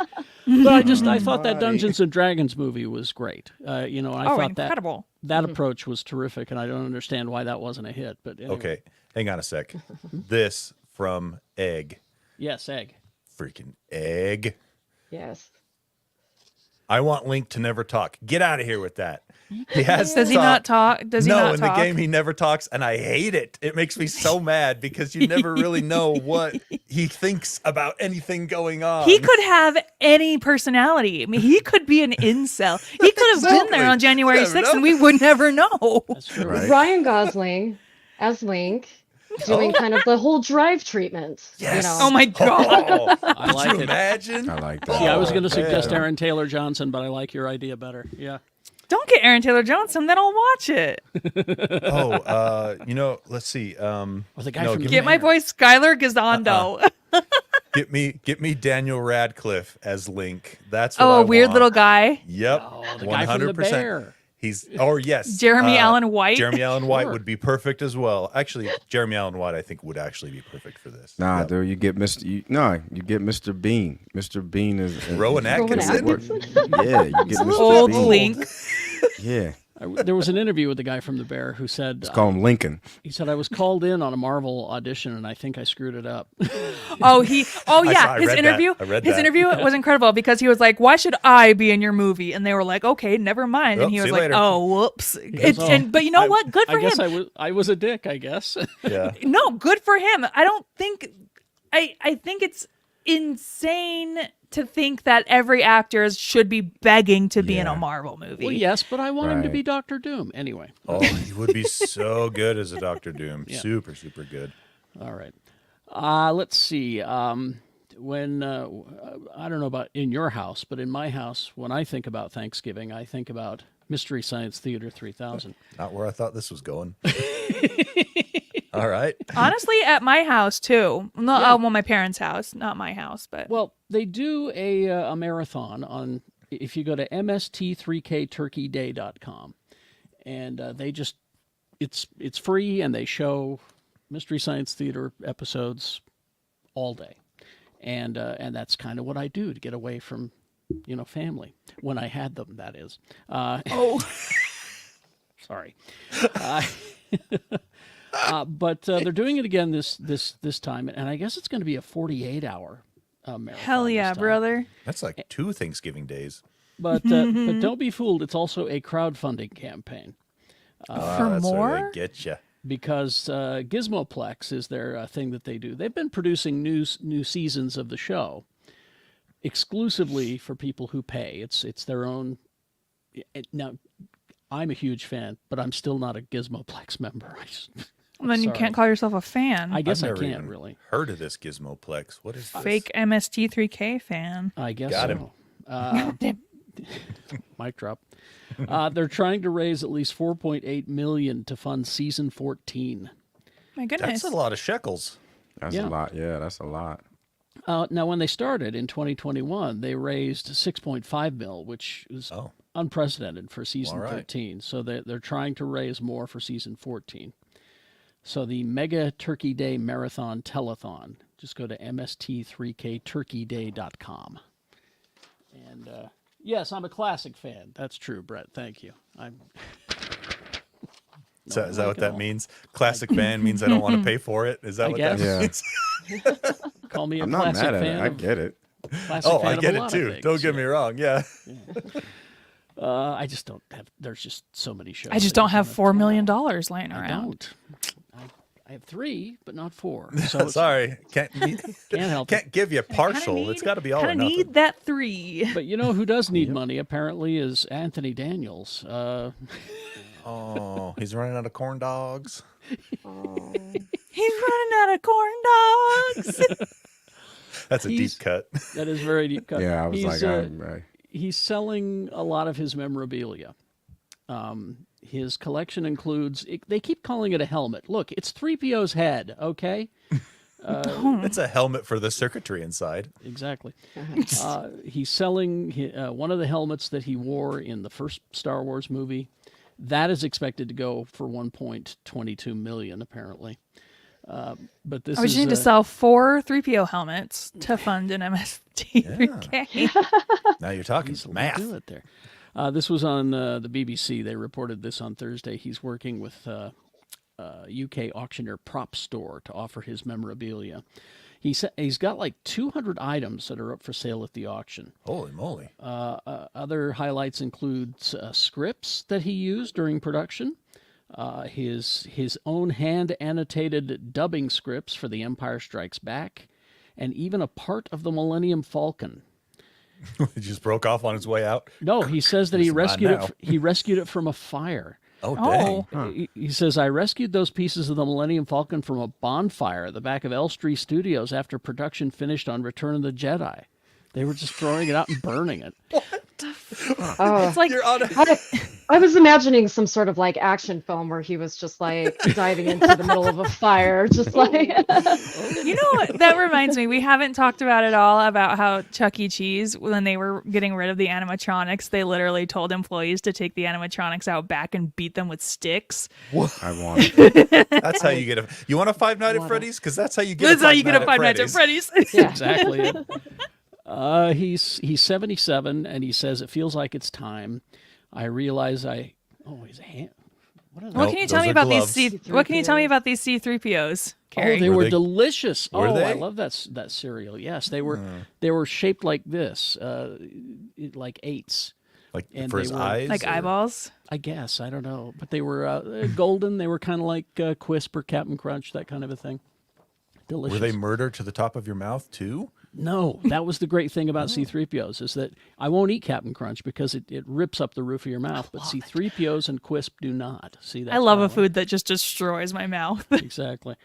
But I thought that Dungeons and Dragons movie was great. I Oh, thought incredible. that approach was terrific, and I don't understand why that wasn't a hit. But anyway. Okay, hang on a sec. This from Egg. Yes, egg. Freaking Egg. Yes. I want Link to never talk. Get out of here with that. He has Does to he not talk? Does he no, not in talk? the game he never talks, and I hate it. It makes me so mad because you never really know what he thinks about anything going on. He could have any personality. I mean, he could be an incel. He could have been there Exactly. on January You never 6th know. and we would never know. That's true. Right. Ryan Gosling as Link doing kind of the whole drive treatment. Yes. Oh my God. Oh, I could like you it. imagine? I like that. See, I was Oh, going to suggest man. Aaron Taylor Johnson, but I like your idea better. Yeah. Don't get Aaron Taylor Johnson, then I'll watch it. Let's see. Or the guy No, from give the Get my Mayor. boy Skylar Gizondo. Get me Daniel Radcliffe as Link. That's what I Oh, a weird want. little guy. Yep. Oh, the guy from the 100%. Bear. Yes. Jeremy Allen White. Jeremy Allen White Sure. would be perfect as well. Actually, Jeremy Allen White I think would actually be perfect for this. Nah, Yep. dude, you get Mr. Bean. Mr. Bean is Rowan Atkinson. Yeah, you get Mr. Old Bean. Link. Yeah, There was an interview with the guy from the Bear who said, let's call him Lincoln. he said, I was called in on a Marvel audition and I think I screwed it up. I read his that. interview. I read His that. interview was incredible because he was like, "Why should I be in your movie?" And they were like, "Okay, never mind." Well, And he see was you like, later. "Oh, whoops." goes, But you know what? Good for I guess him. I was a dick, I guess. Yeah. No, good for him. I don't think. I think it's insane to think that every actor should be begging to be in a Yeah. Marvel movie. Well, yes, but I want him to Right. be Doctor Doom. Anyway. Oh, he would be so good as a Doctor Doom. Yeah. Super, super good. All right. Let's see. When I don't know about in your house, but in my house, when I think about Thanksgiving, I think about Mystery Science Theater 3000. Not where I thought this was going. All right. Honestly, at my house too. No, well, my parents' house, not my house, but Well, they do a marathon on if you go to mst3kturkeyday.com, and they just it's free and they show Mystery Science Theater episodes all day. and that's kind of what I do to get away from, family when I had them. That is. Sorry. But they're doing it again this time, and I guess it's going to be a 48-hour marathon. Hell yeah, brother. That's like 2 Thanksgiving days. But don't be fooled. It's also a crowdfunding campaign. For That's where more? they get you. Because Gizmoplex is their thing that they do. They've been producing new seasons of the show exclusively for people who pay. It's their own. Now, I'm a huge fan, but I'm still not a Gizmoplex member. Then you can't call yourself a fan. I guess I've I never can't even really. heard of this Gizmoplex. What is this? Fake MST3K fan. I guess Got so. him. Mic drop. They're trying to raise at least $4.8 million to fund season 14. My goodness. That's a lot of shekels. That's a lot. Yeah, that's a lot. Now, when they started in 2021, they raised $6.5 million, which is unprecedented for season 13. So they're trying to raise more for season 14. So the Mega Turkey Day Marathon Telethon, just go to mst3kturkeyday.com. And yes, I'm a classic fan. That's true, Brett. Thank you. Is that what that means? Classic fan means I don't want to pay for it? Is that what that guess. means? Call me a I'm not classic mad at fan. it. I get it. Classic Oh, fan I of get a it lot of too. things. Don't get me wrong. Yeah. I just don't have. There's just so many shows. I just that you don't have can $4 million laying I around. don't. I have 3, but not 4. So it's- Sorry. Can't help it. can't give you partial. It's got to be all or Kind of nothing. need that 3. But you know who does need money? Apparently, is Anthony Daniels. Oh, he's running out of corn dogs. He's running out of corn dogs. That's a He's- deep cut. That is very deep cut. Yeah, I was He's, like, he's selling a lot of his memorabilia. His collection includes. They keep calling it a helmet. Look, it's 3PO's head. Okay. It's a helmet for the circuitry inside. Exactly. He's selling one of the helmets that he wore in the first Star Wars movie. That is expected to go for $1.22 million, apparently. But this I would is need to sell 4 3PO helmets to fund an MST3K. Now you're talking math. Do it there. This was on the BBC. They reported this on Thursday. He's working with UK auctioneer Prop Store to offer his memorabilia. He's got like 200 items that are up for sale at the auction. Holy moly. Other highlights include scripts that he used during production, his own hand-annotated dubbing scripts for The Empire Strikes Back, and even a part of the Millennium Falcon. It just broke off on its way out. No, he says that he It's mine rescued now. it. He rescued it from a fire. Oh, dang. He says, I rescued those pieces of the Millennium Falcon from a bonfire at the back of Elstree Studios after production finished on Return of the Jedi. They were just throwing it out and burning it. It's like You're on a... I was imagining some sort of like action film where he was just like diving into the middle of a fire, just like. You know what? That reminds me. We haven't talked about it all about how Chuck E. Cheese, when they were getting rid of the animatronics, they literally told employees to take the animatronics out back and beat them with sticks. I want it. That's how you get a... You want a Five Nights at Freddy's? Because that's how you get That's a how Five you get a Nights at Five Nights at Freddy's. Freddy's. Yeah. Exactly it. He's 77, and he says, it feels like it's time. I realize he's a hand. What are What can you tell those me are about gloves. these What can you tell me about these C-3POs? Oh, Carrie? they Were were they- delicious. Were I they? love that cereal. Yes, they were. They were shaped like this, like 8s. Like And for they his were- eyes? Like or- eyeballs? I guess I don't know, but they were golden. They were kind of like Quisp or Captain Crunch, that kind of a thing. Delicious. Were they murder to the top of your mouth too? No, that was the great thing about C-3POs is that I won't eat Captain Crunch because it rips up the roof of your mouth, but C-3POs and Quisp do not. See, that's I love why a food that just destroys my mouth. Exactly.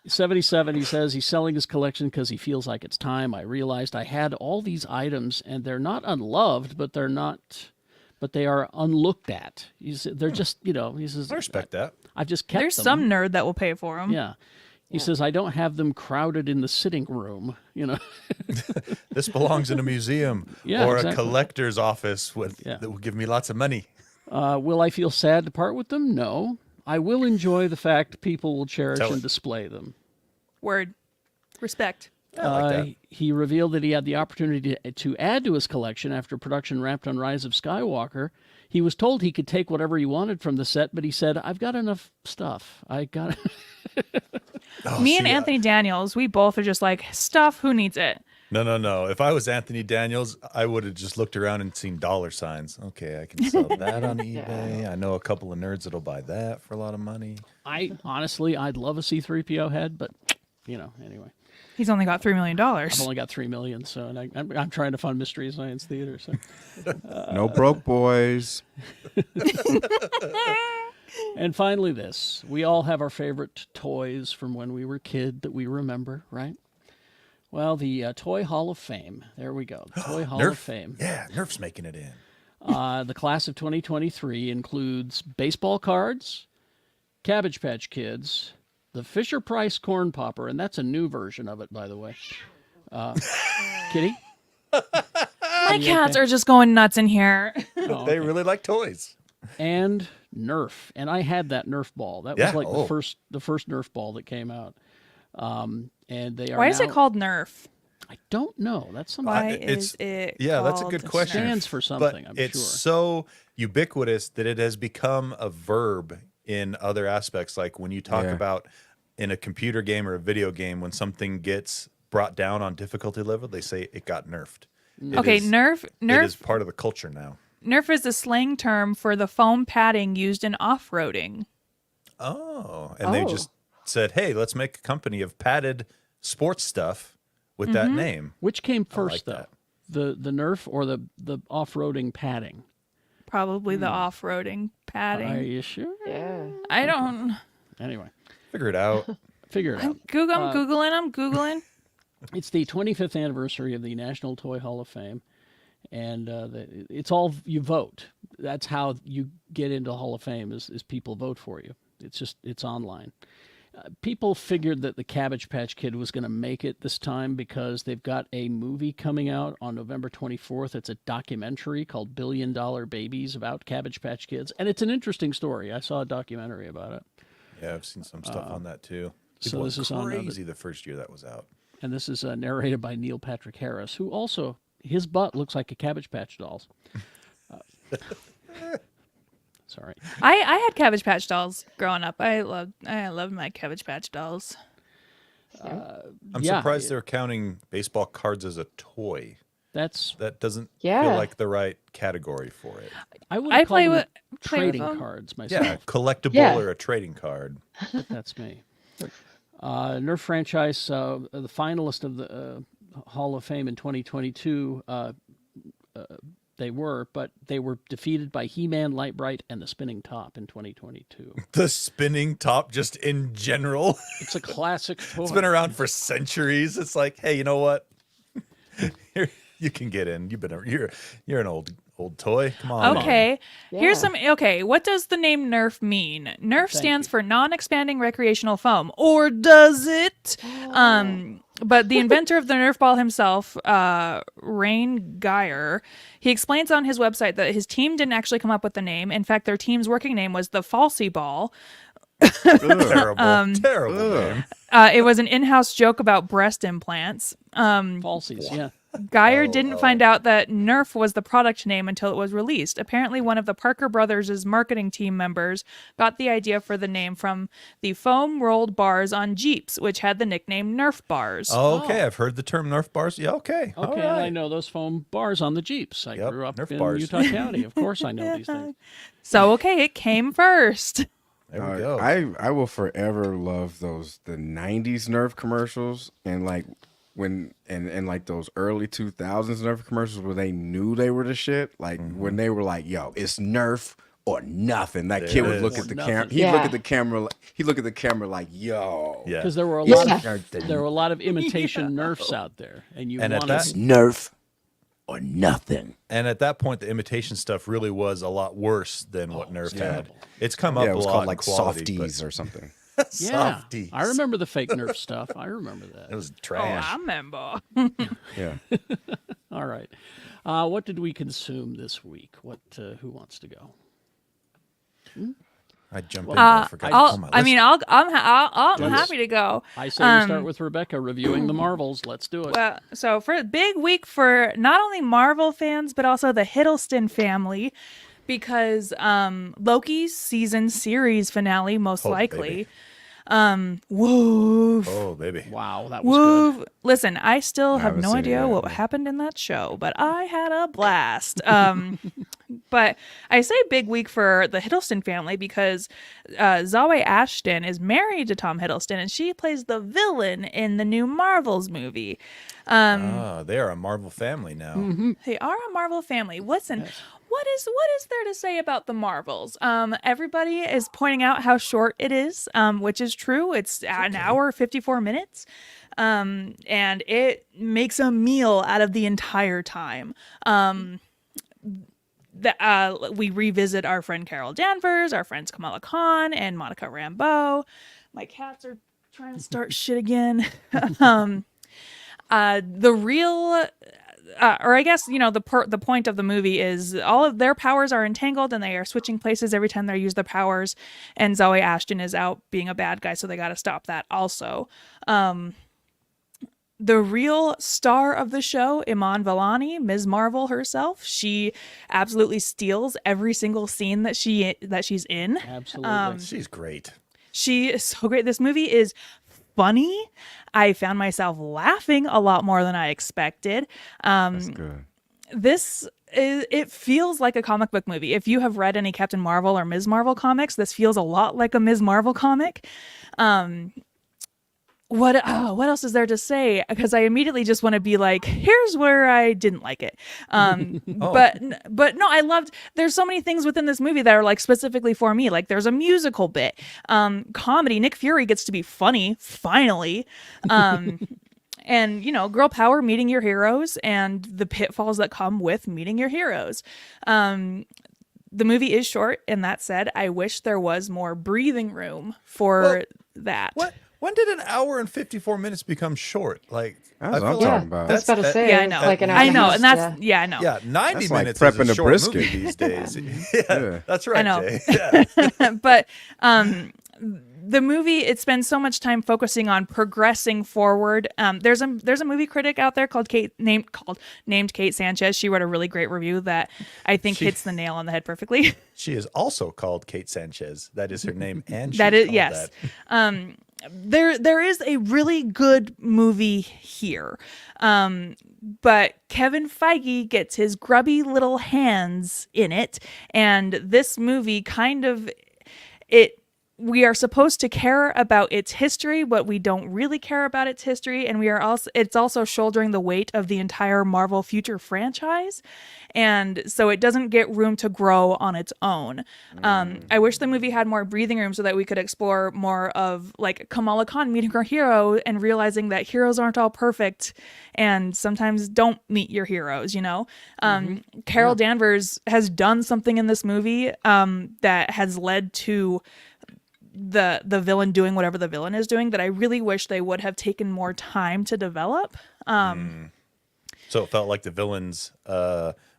77, he says he's selling his collection because he feels like it's time. I realized I had all these items and they're not unloved, but they are unlooked at. They're just, he says, I respect that. I've just kept There's them. some nerd that will pay for them. Yeah. He says, I don't have them crowded in the sitting room, This belongs in a museum Yeah, or exactly. a collector's office that will give me lots of money. Will I feel sad to part with them? No. I will enjoy the fact people will cherish Tell and it. display them. Word. Respect. I like that. He revealed that he had the opportunity to add to his collection after production wrapped on Rise of Skywalker. He was told he could take whatever he wanted from the set, but he said, "I've got enough stuff. I got." Me and Anthony Daniels, we both are just like, stuff. Who needs it? No. If I was Anthony Daniels, I would have just looked around and seen dollar signs. Okay, I can sell that on eBay. I know a couple of nerds that'll buy that for a lot of money. I'd love a C-3PO head, but anyway. He's only got $3 million. I've only got $3 million, so and I'm trying to fund Mystery Science Theater. So No broke boys. And finally, this: we all have our favorite toys from when we were kid that we remember, right? Well, the Toy Hall of Fame. There we go. The Toy Hall of Fame. Yeah, Nerf's making it in. The class of 2023 includes baseball cards, Cabbage Patch Kids, the Fisher-Price Corn Popper, and that's a new version of it, by the way. Kitty? My cats are just going nuts in here. Oh, They really like toys. And Nerf, and I had that Nerf ball. That was like the first Nerf ball that came out. And they are. Why is it called Nerf? I don't know. That's something. Why is it? Yeah, that's a called good question. Stands for something. But I'm it's sure. so ubiquitous that it has become a verb in other aspects. Like when you talk about in a computer game or a video game, when something gets brought down on difficulty level, they say it got nerfed. Okay, Nerf. It is part of the culture now. Nerf is a slang term for the foam padding used in off-roading. Oh, and they just said, "Hey, let's make a company of padded sports stuff with that name." Which came first, like though? The Nerf or the off-roading padding? Probably the off-roading padding. Are you sure? Yeah. I don't. Anyway, Figure it out. figure it out. I'm Googling. It's the 25th anniversary of the National Toy Hall of Fame, and it's all you vote. That's how you get into Hall of Fame is people vote for you. It's online. People figured that the Cabbage Patch Kid was going to make it this time because they've got a movie coming out on November 24th. It's a documentary called $1 Billion Babies about Cabbage Patch Kids, and it's an interesting story. I saw a documentary about it. Yeah, I've seen some stuff on that too. So People this went is on crazy the first year that was out. And this is narrated by Neil Patrick Harris, who also, his butt looks like a Cabbage Patch doll's. Sorry. I had Cabbage Patch dolls growing up. I loved my Cabbage Patch dolls. I'm surprised they're counting baseball cards as a toy. That doesn't feel like the right category for it. I play with trading them. cards myself. Yeah, collectible or a trading card. But that's me. Nerf franchise, the finalist of the Hall of Fame in 2022, they were defeated by He-Man, Light-Bright, and the Spinning Top in 2022. The spinning top, just in general. It's a classic toy. It's been around for centuries. It's like, hey, you know what? Here, you can get in. You're an old toy. Come on. Okay. Yeah. Here's some. Okay. What does the name Nerf mean? Nerf stands for non-expanding recreational foam, or does it? But the inventor of the Nerf ball himself, Rain Geyer, he explains on his website that his team didn't actually come up with the name. In fact, their team's working name was the Falsy Ball. Terrible name. It was an in-house joke about breast implants. Falsies, yeah. Geyer didn't find out that Nerf was the product name until it was released. Apparently, one of the Parker Brothers' marketing team members got the idea for the name from the foam rolled bars on Jeeps, which had the nickname Nerf bars. Oh, okay. I've heard the term Nerf bars. Yeah, okay. All Okay, right. I know those foam bars on the Jeeps. I grew up Nerf in bars. Utah County. Of course I know these things. So, okay, it came first. There we go. I will forever love the 90s Nerf commercials and like when and like those early 2000s Nerf commercials where they knew they were the shit. Like when they were like, "Yo, it's Nerf or nothing." That kid would look at the camera. He'd look at the camera. He'd look at the camera like, "Yo." Yeah. Because there were a lot of imitation Nerfs out there, and you wanted Nerf or nothing. And at that point, the imitation stuff really was a lot worse than what Nerf had. It's come up Yeah, it a was lot called in like quality, softies or something. Yeah, Softies. I remember the fake Nerf stuff. I remember that. It was Oh, trash. I remember. Yeah. All right. What did we consume this week? Who wants to go? I'd jump in. But I forgot to pull my list. I'm happy to go. I say we start with Rebecca reviewing the Marvels. Let's do it. Well, so for a big week for not only Marvel fans but also the Hiddleston family, because Loki's series finale most likely. Baby. Woof. Oh, baby. Wow, that was good. Listen, I still have haven't no seen it idea yet. what happened in that show, but I had a blast. But I say big week for the Hiddleston family because Zawe Ashton is married to Tom Hiddleston, and she plays the villain in the new Marvels movie. They are a Marvel family now. Mm-hmm. They are a Marvel family. Listen, what is there to say about the Marvels? Everybody is pointing out how short it is, which is true. It's an hour 54 minutes, and it makes a meal out of the entire time. We revisit our friend Carol Danvers, our friends Kamala Khan and Monica Rambeau. My cats are trying to start shit again. The real, or I guess, the point of the movie is all of their powers are entangled and they are switching places every time they use their powers. And Zawe Ashton is out being a bad guy, so they got to stop that also. The real star of the show, Iman Vellani, Ms. Marvel herself, she absolutely steals every single scene that she's in. Absolutely. She's great. She is so great. This movie is funny. I found myself laughing a lot more than I expected. That's good. It feels like a comic book movie. If you have read any Captain Marvel or Ms. Marvel comics, this feels a lot like a Ms. Marvel comic. What else is there to say? Because I immediately just want to be like, here's where I didn't like it. But no, I loved. There's so many things within this movie that are like specifically for me. Like there's a musical bit, comedy. Nick Fury gets to be funny finally, and girl power, meeting your heroes, and the pitfalls that come with meeting your heroes. The movie is short, and that said, I wish there was more breathing room for that. What? When did an hour and 54 minutes become short? Like, That's what I'm talking about. I was about to say. Yeah, I know. Like an hour I and a know, half, and that's yeah. I know. Yeah, 90 That's like minutes prepping is a a short brisket. movie these days. Yeah. That's right, I know. Jay. Yeah. But the movie, it spends so much time focusing on progressing forward. There's a movie critic out there named Kate Sanchez. She wrote a really great review that I think hits the nail on the head perfectly. She is also called Kate Sanchez. That is her name, and she's That is called yes. that. There is a really good movie here. But Kevin Feige gets his grubby little hands in it, and this movie we are supposed to care about its history, but we don't really care about its history, and it's also shouldering the weight of the entire Marvel future franchise, and so it doesn't get room to grow on its own. I wish the movie had more breathing room so that we could explore more of like Kamala Khan meeting her hero and realizing that heroes aren't all perfect and sometimes don't meet your heroes, Carol Danvers has done something in this movie that has led to the villain doing whatever the villain is doing that I really wish they would have taken more time to develop. So it felt like the villain's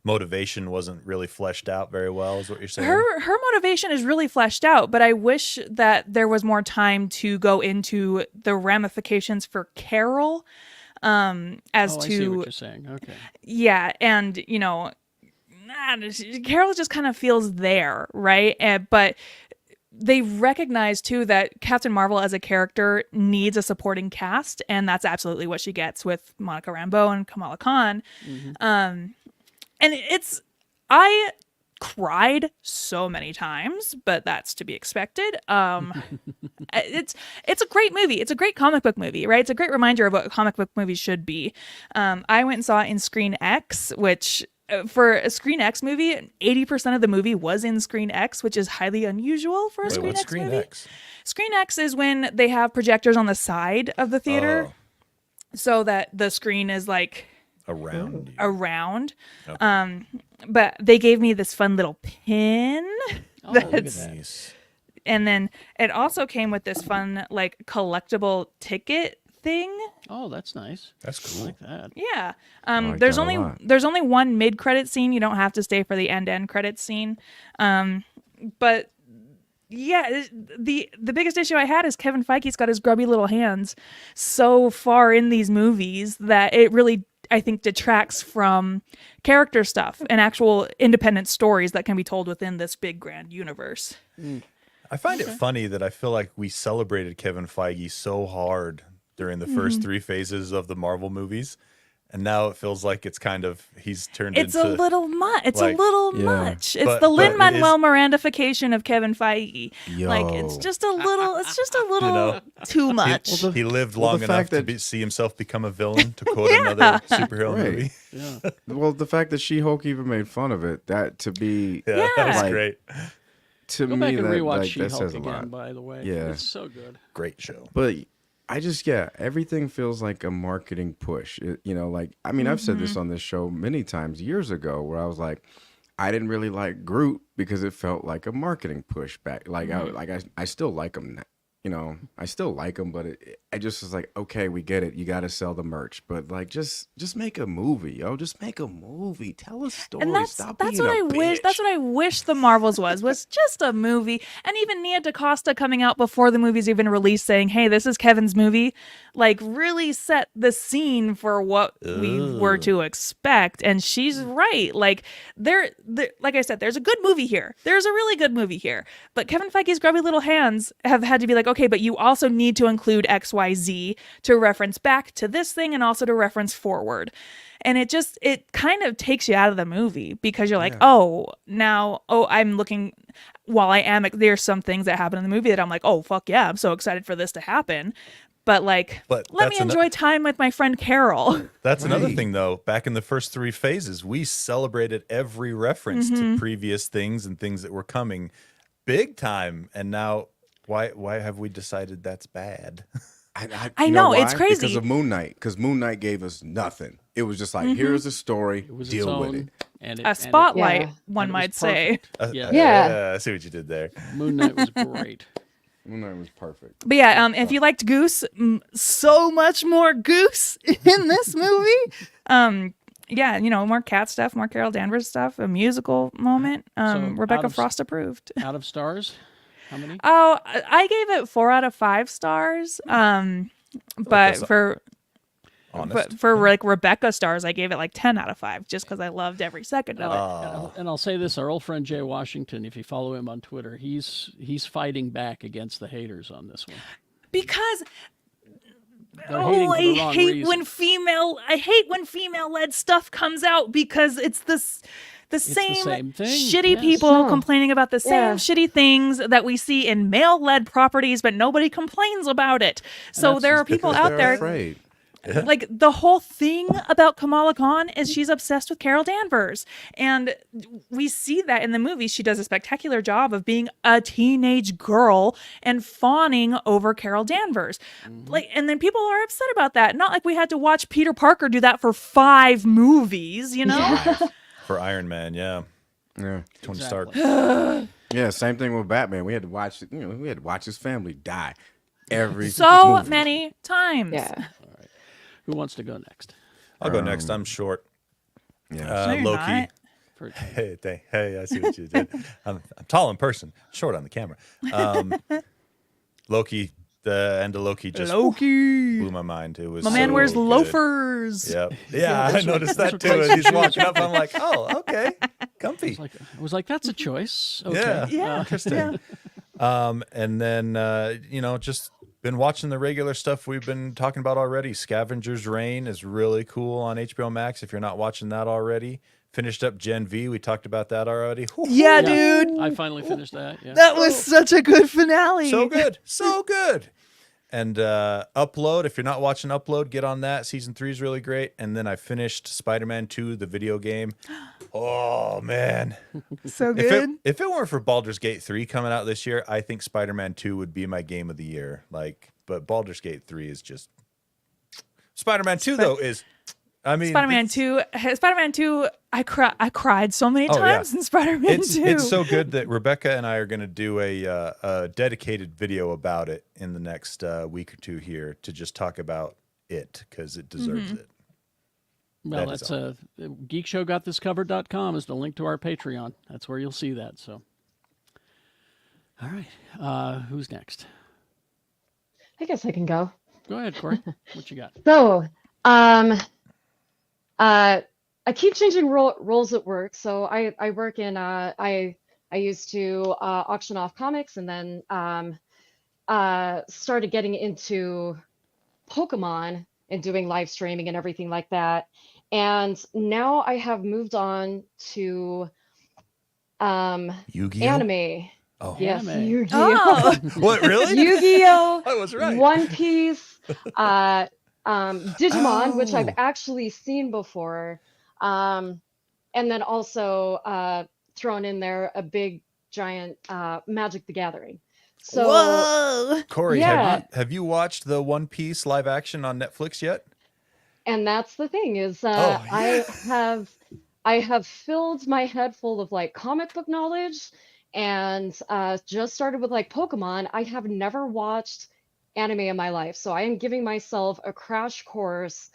motivation wasn't really fleshed out very well, is what you're saying? Her motivation is really fleshed out, but I wish that there was more time to go into the ramifications for Carol. I see what you're saying. Okay. Yeah, and Carol just kind of feels there, right? But they recognize too that Captain Marvel as a character needs a supporting cast, and that's absolutely what she gets with Monica Rambeau and Kamala Khan. And I cried so many times, but that's to be expected. It's a great movie. It's a great comic book movie, right? It's a great reminder of what comic book movies should be. I went and saw it in Screen X, which for a Screen X movie, 80% of the movie was in Screen X, which is highly unusual for a Screen X movie. X? Screen X is when they have projectors on the side of the theater so that the screen is like around. Okay. But they gave me this fun little pin. Look at that. Nice. And then it also came with this fun like collectible ticket thing. Oh, that's nice. That's cool. I like that. Yeah. like There's that a only lot. there's only one mid-credit scene. You don't have to stay for the end credit scene. But yeah, the biggest issue I had is Kevin Feige's got his grubby little hands so far in these movies that it really, I think, detracts from character stuff and actual independent stories that can be told within this big grand universe. I find it funny that I feel like we celebrated Kevin Feige so hard during the first 3 phases of the Marvel movies. And now it feels like it's kind of, he's turned It's into... a little much. It's like, a little yeah. much. It's But- the but Lin-Manuel Mirandification of Kevin Feige. Yo. Like, it's just a little know, too much. He lived well, long the enough fact to that- see himself become a villain, to quote another superhero Right. movie. Yeah. Well, the fact that She-Hulk even made fun of it, that to be Yeah, that was Like, great. to Go me back and that, rewatch like, that She-Hulk says a again, lot. by the way. Yeah. It's so good. Great show. But I just, everything feels like a marketing push. Like, I mean, I've said this on this show many times years ago where I was like, I didn't really like Groot because it felt like a marketing push back. Like, I still like him. I still like him, but I just was like, okay, we get it. You got to sell the merch, but like, just make a movie, yo. Just make a movie. Tell a story. And that's Stop what being a I wish. bitch. That's what I wish the Marvels was just a movie. And even Nia DaCosta coming out before the movie's even released, saying, "Hey, this is Kevin's movie," like really set the scene for what we were to expect. And she's right. Like like I said, there's a good movie here. There's a really good movie here. But Kevin Feige's grubby little hands have had to be like, okay, but you also need to include XYZ to reference back to this thing and also to reference forward. And it kind of takes you out of the movie because you're like, I'm looking, there's some things that happen in the movie that I'm like, oh, fuck yeah, I'm so excited for this to happen. But let me enjoy time with my friend Carol. That's another thing, though. Back in the first 3 phases, we celebrated every reference to previous things and things that were coming big time. And now, why have we decided that's bad? I know, why? it's crazy. Because of Moon Knight. Because Moon Knight gave us nothing. It was just like, here's a story, It was deal its with own, it. and A spotlight, one and it might was say. perfect. Yeah. Yeah. I see what you did there. Moon Knight was great. Moon Knight was perfect. But yeah, if you liked Goose, so much more Goose in this movie. Yeah, more cat stuff, more Carol Danvers stuff, a musical moment. So Rebecca out of- Frost approved. Out of stars, how many? Oh, I gave it 4 out of 5 stars. But that's for Honest. like Rebecca stars, I gave it like 10 out of 5 just because I loved every second of it. And I'll say this: our old friend Jay Washington, if you follow him on Twitter, he's fighting back against the haters on this one. Because They're hating for the wrong reason. I hate when female-led stuff comes out because it's the same same thing, shitty yes. people No. complaining about the same Yeah. shitty things that we see in male-led properties, but nobody complains about it. So there are people Because out they're there. afraid. Like the whole thing about Kamala Khan is she's obsessed with Carol Danvers. And we see that in the movie. She does a spectacular job of being a teenage girl and fawning over Carol Danvers. Like, and then people are upset about that. Not like we had to watch Peter Parker do that for 5 movies, For Iron Man, yeah. Yeah. Tony Exactly. Stark. Yeah, same thing with Batman. We had to watch, we had to watch his family die every So movie. many times. Yeah. Who wants to go next? I'll go next. I'm short. Yeah. No, you're Loki. not. Hey, I see what you did. I'm tall in person, short on the camera. Loki, the end of Loki just blew my mind. It was My man so wears good. loafers. Yep. Yeah, I noticed that what too. Christ And he's walking up. I'm like, oh, okay, comfy. I was like, that's a choice. Okay. Yeah, Yeah. interesting. And then just been watching the regular stuff we've been talking about already. Scavenger's Reign is really cool on HBO Max. If you're not watching that already, finished up Gen V. We talked about that already. Yeah, Yeah. dude. I finally finished that. Yeah. That was such a good finale. So good, so good. And Upload, if you're not watching Upload, get on that. Season 3 is really great. And then I finished Spider-Man 2, the video game. Oh, man. So good. If it weren't for Baldur's Gate 3 coming out this year, I think Spider-Man 2 would be my game of the year. But Baldur's Gate 3 is just... Spider-Man 2, though, is... I mean... Spider-Man 2, I cried so many times in Spider-Man 2. It's so good that Rebecca and I are going to do a dedicated video about it in the next week or 2 here to just talk about it because it deserves it. Well, That is that's geekshowgotthiscovered.com is the link to our Patreon. That's where you'll see that. So, All right. Who's next? I guess I can go. Go ahead, Corey. What you got? So, I keep changing roles at work. So I work in I used to auction off comics, and then started getting into Pokemon and doing live streaming and everything like that. And now I have moved on to Yu-Gi-Oh? anime. Oh. Yes, Anime. Yu-Gi-Oh! What, really? Yu-Gi-Oh! I was right. One Piece, Digimon, which I've Oh. actually seen before, and then also thrown in there a big giant Magic the Gathering. So Whoa! Corey, yeah, have you watched the One Piece live action on Netflix yet? and that's the thing is Oh, I have filled my head full of like comic book knowledge, and just started with like Pokemon. I have never watched anime in my life, so I am giving myself a crash course,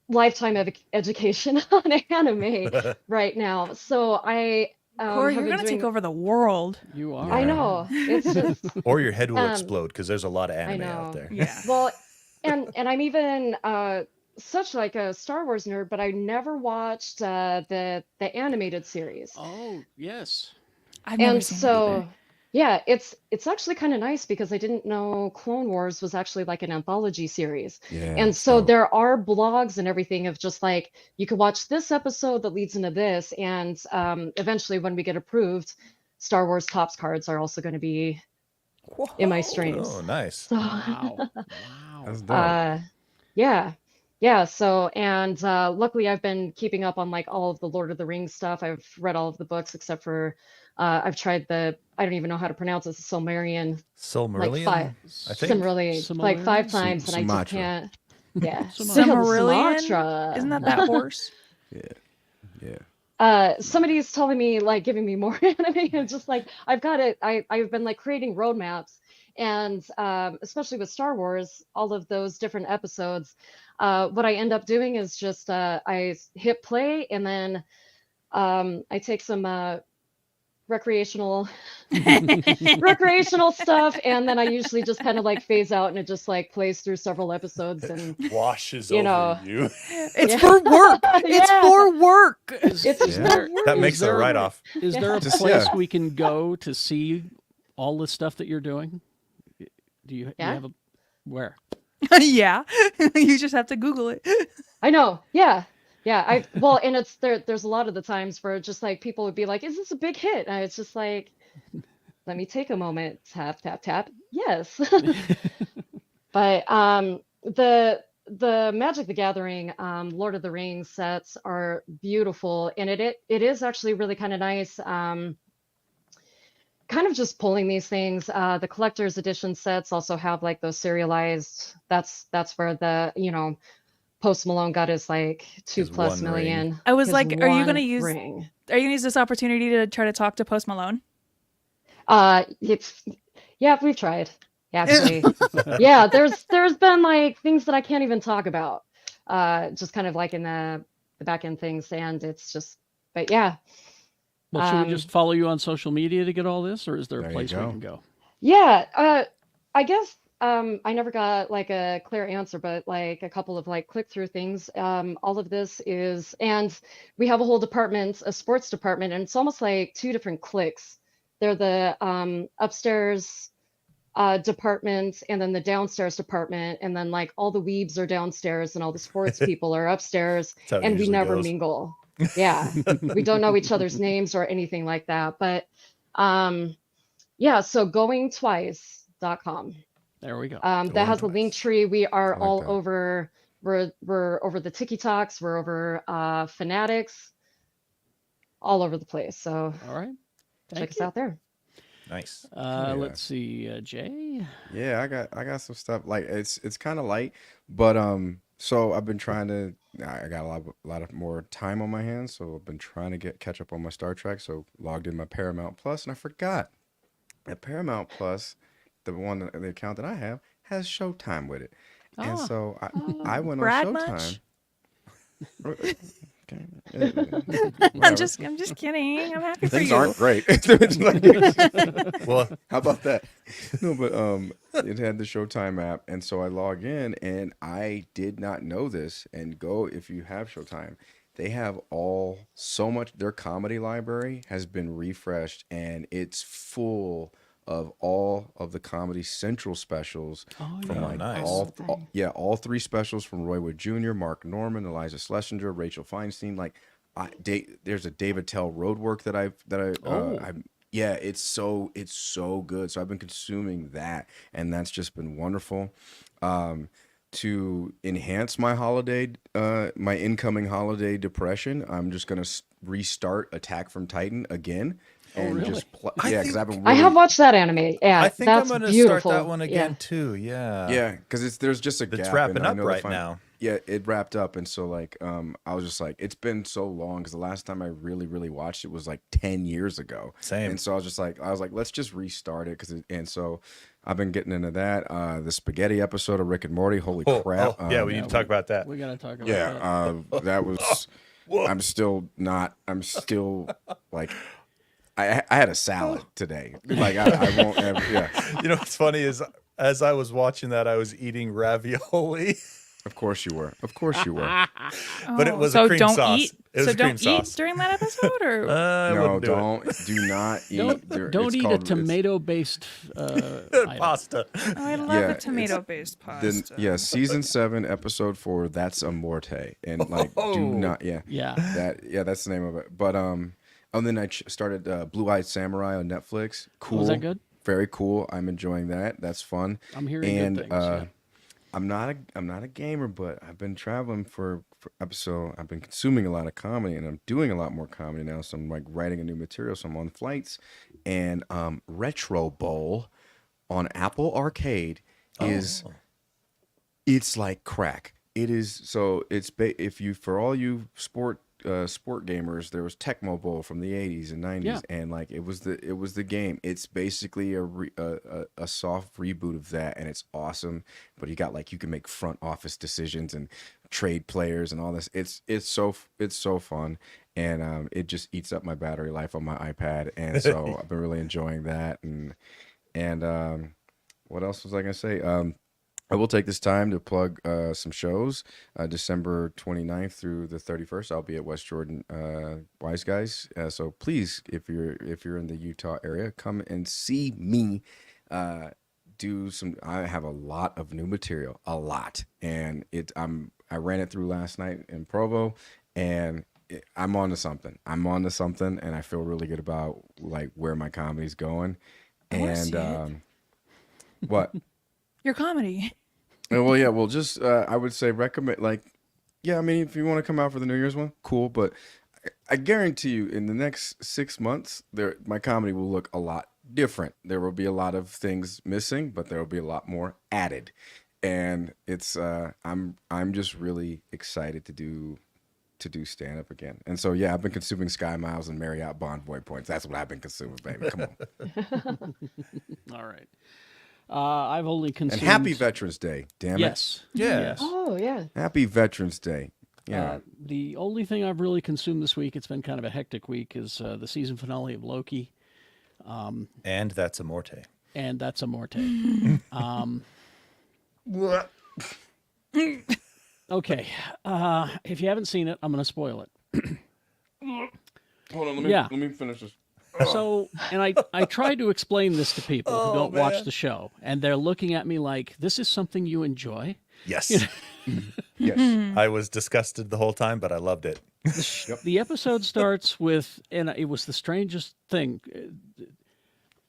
lifetime education on anime right now. So I Corey, have you're been gonna take doing. over the world. You are. I Yeah. know it's just Or your head will um explode because there's a lot of I anime out know. there. Yeah. Well, and I'm even such like a Star Wars nerd, but I never watched the animated series. Oh, yes. I've never And seen it either. so yeah, it's actually kind of nice because I didn't know Clone Wars was actually like an anthology series. Yeah, And it's so dope. there are blogs and everything of just like you could watch this episode that leads into this, and eventually when we get approved, Star Wars Topps cards are also going to be in my Whoa. streams. Oh, nice. So Wow. Wow. That's dope. yeah. Yeah, so and luckily I've been keeping up on like all of the Lord of the Rings stuff. I've read all of the books except for I've tried I don't even know how to pronounce it, the Silmarillion, like five, Silmarillion, I think. Silmarillion, like five Silmarillion? times, and I just Sumatra. can't. Yeah, Silmarillion? Sumatra. Isn't that horse? Yeah, yeah. Somebody's telling me like giving me more anime, and just like I've got it. I've been like creating roadmaps, and especially with Star Wars, all of those different episodes. What I end up doing is just I hit play, and then I take some recreational recreational stuff, and then I usually just kind of like phase out, and it just like plays through several episodes, and Washes you over know. you. It's Yeah. for work. It's Yeah. for work. It's Yeah. just for That work. makes a there- write-off. Is there a Just- place yeah. we can go to see all the stuff that you're doing? Do you Yeah. have a where? Yeah. You just have to Google it. I know. Yeah. Yeah. Well, and it's there's a lot of the times where just like people would be like, "Is this a big hit?" And it's just like, let me take a moment. Tap, tap, tap. Yes. But the Magic the Gathering, Lord of the Rings sets are beautiful, and it is actually really kind of nice. Kind of just pulling these things. The collector's edition sets also have like those serialized. That's where the Post Malone got his like His 2+ one million. I was his like, are you one gonna use ring? Are you gonna use this opportunity to try to talk to Post Malone? Yeah, we've tried. Actually, yeah, there's been like things that I can't even talk about. Just kind of like in the back end things, and it's just, but yeah. Well, should we just follow you on social media to get all this, or is there a There you place we go. can go? Yeah, I guess I never got like a clear answer, but like a couple of like click through things. All of this is, and we have a whole department, a sports department, and it's almost like two different cliques. They're the upstairs department, and then the downstairs department, and then like all the weebs are downstairs and all the sports people are upstairs, That's how it and we usually never goes. mingle. Yeah, we don't know each other's names or anything like that. But yeah, so goingtwice.com. There we go. That Going has a link Twice. tree. We are I like all that. over. We're over the TikToks. We're over Fanatics, all over the place. So All right. check Thank us you. out there. Nice. Let's see, Jay. Yeah, I got some stuff like it's kind of light, but so I've been trying to. I got a lot of more time on my hands, so I've been trying to catch up on my Star Trek. So logged in my Paramount Plus, and I forgot that Paramount Plus, the account that I have, has Showtime with it, and Oh. so I went on Brag Showtime. much? I'm just kidding. I'm happy for Things you. aren't great. Well, How about that? No, but it had the Showtime app, and so I log in, and I did not know this. And go if you have Showtime, they have so much. Their comedy library has been refreshed, and it's full of all of the Comedy Central specials from like nice. all three specials from Roy Wood Jr., Mark Norman, Eliza Schlesinger, Rachel Feinstein. Like, there's a David Tell Roadwork that yeah, it's so good. So I've been consuming that, and that's just been wonderful. To enhance my my incoming holiday depression, I'm just gonna restart Attack from Titan again. And really? just because I've been. I have watched that anime. Yeah, I think that's I'm going to beautiful. start that one again too. Yeah. Yeah, because there's just a gap. It's wrapping and I up know right now. Yeah, it wrapped up, and so like I was just like, it's been so long because the last time I really watched it was like 10 years ago. Same. And so I was like, let's just restart it and so I've been getting into that. The spaghetti episode of Rick and Morty. Holy crap! Yeah, we need to talk about that. We got to talk about Yeah, that. that was. I'm still like. I had a salad today. Like I won't ever. Yeah. You know what's funny is as I was watching that, I was eating ravioli. Of course you were. Of course you were. But it was so a cream don't sauce. Eat, It was so a cream don't sauce. eat during that episode, or No, do not eat. Don't eat a tomato-based item. Pasta. oh, I love Yeah, a tomato-based pasta. Season 7, episode 4. That's a morte, and like do not. Yeah. That's the name of it. But and then I started Blue Eyed Samurai on Netflix. Cool. Was that good? Very cool. I'm enjoying that. That's fun. I'm hearing good things. Yeah. I'm not a gamer, but I've been traveling so I've been consuming a lot of comedy, and I'm doing a lot more comedy now. So I'm like writing a new material. So I'm on flights, and Retro Bowl on Apple Arcade it's like crack. It is so it's for all you sport gamers, there was Tecmo Bowl from the 80s and 90s, and like it was the game. It's basically a soft reboot of that, and it's awesome. But you can make front office decisions and trade players and all this. It's so fun, and it just eats up my battery life on my iPad, and so I've been really enjoying that. And what else was I gonna say? I will take this time to plug some shows. December 29th through the 31st, I'll be at West Jordan Wise Guys. So please, if you're in the Utah area, come and see me do some. I have a lot of new material, and I ran it through last night in Provo, and I'm on to something. And I feel really good about like where my comedy's going. And what? Your comedy. Well, yeah. Well, just I would say recommend I mean, if you want to come out for the New Year's one, cool. But I guarantee you, in the next 6 months, my comedy will look a lot different. There will be a lot of things missing, but there will be a lot more added. And it's I'm just really excited to do stand up again. And so I've been consuming Sky Miles and Marriott Bonvoy points. That's what I've been consuming, baby. Come on. All right. I've only consumed. And happy Veterans Day, damn it. Yes. Yeah. Yes. Oh yeah. Happy Veterans Day. Yeah. The only thing I've really consumed this week, it's been kind of a hectic week, is the season finale of Loki. And that's a morte. And that's a morte. Okay. If you haven't seen it, I'm going to spoil it. Hold on, let me finish this. So, and I tried to explain this to people who don't watch the show, and they're looking at me like, this is something you enjoy? Yes. Yes. I was disgusted the whole time, but I loved it. The episode starts with, and it was the strangest thing.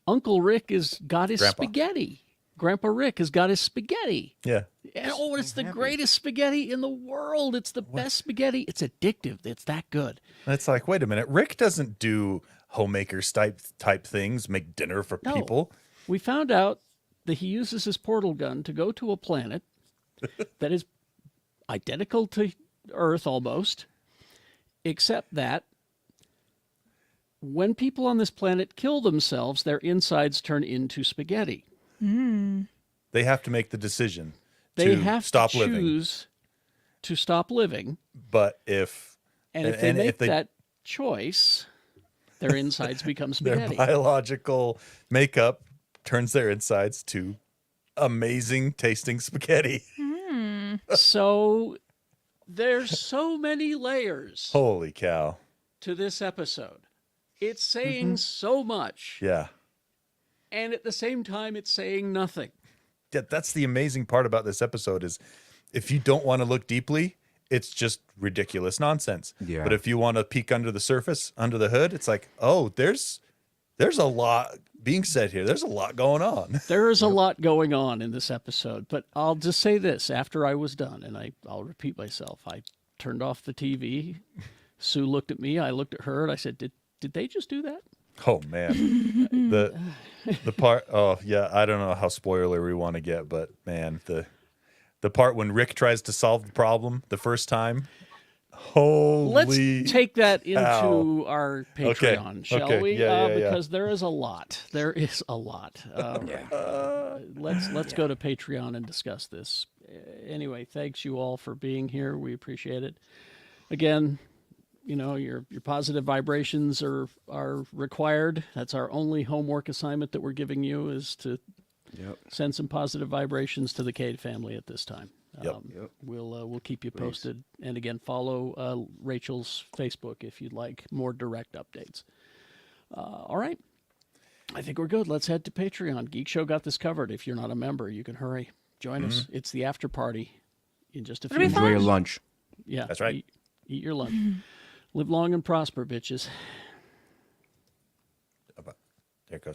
Uncle Rick has got his spaghetti. Grandpa Rick has got his spaghetti. Yeah. And, it's the greatest spaghetti in the world. It's the best spaghetti. It's addictive. It's that good. It's like, wait a minute. Rick doesn't do homemakers type things, make dinner for people. We found out that he uses his portal gun to go to a planet that is identical to Earth almost, except that when people on this planet kill themselves, their insides turn into spaghetti. They have to make the decision They to have stop to living. choose to stop living. But if And if they make that choice, their insides become their spaghetti. biological makeup turns their insides to amazing tasting spaghetti. So there's so many layers Holy cow. to this episode. It's saying so much. Yeah. And at the same time, it's saying nothing. Yeah, that's the amazing part about this episode is if you don't want to look deeply, it's just ridiculous nonsense. Yeah. But if you want to peek under the surface, under the hood, it's like, oh, there's a lot being said here. There's a lot going on. There is a lot going on in this episode, but I'll just say this. After I was done, and I'll repeat myself, I turned off the TV. Sue looked at me. I looked at her, and I said, did they just do that? Oh man. the part I don't know how spoiler we want to get, but man, the part when Rick tries to solve the problem the first time. Holy Let's take that into cow. our Patreon, shall we? Yeah. Because there is a lot. There is a lot. Let's go to Patreon and discuss this. Anyway, thanks you all for being here. We appreciate it. Again, your positive vibrations are required. That's our only homework assignment that we're giving you is to send some positive vibrations to the Cade family at this time. We'll keep you posted. And again, follow Rachel's Facebook if you'd like more direct updates. All right. I think we're good. Let's head to Patreon. Geek Show got this covered. If you're not a member, you can hurry. Join us. It's the after party in just a few minutes. Enjoy your lunch. Yeah. That's right. Eat your lunch. Live long and prosper, bitches.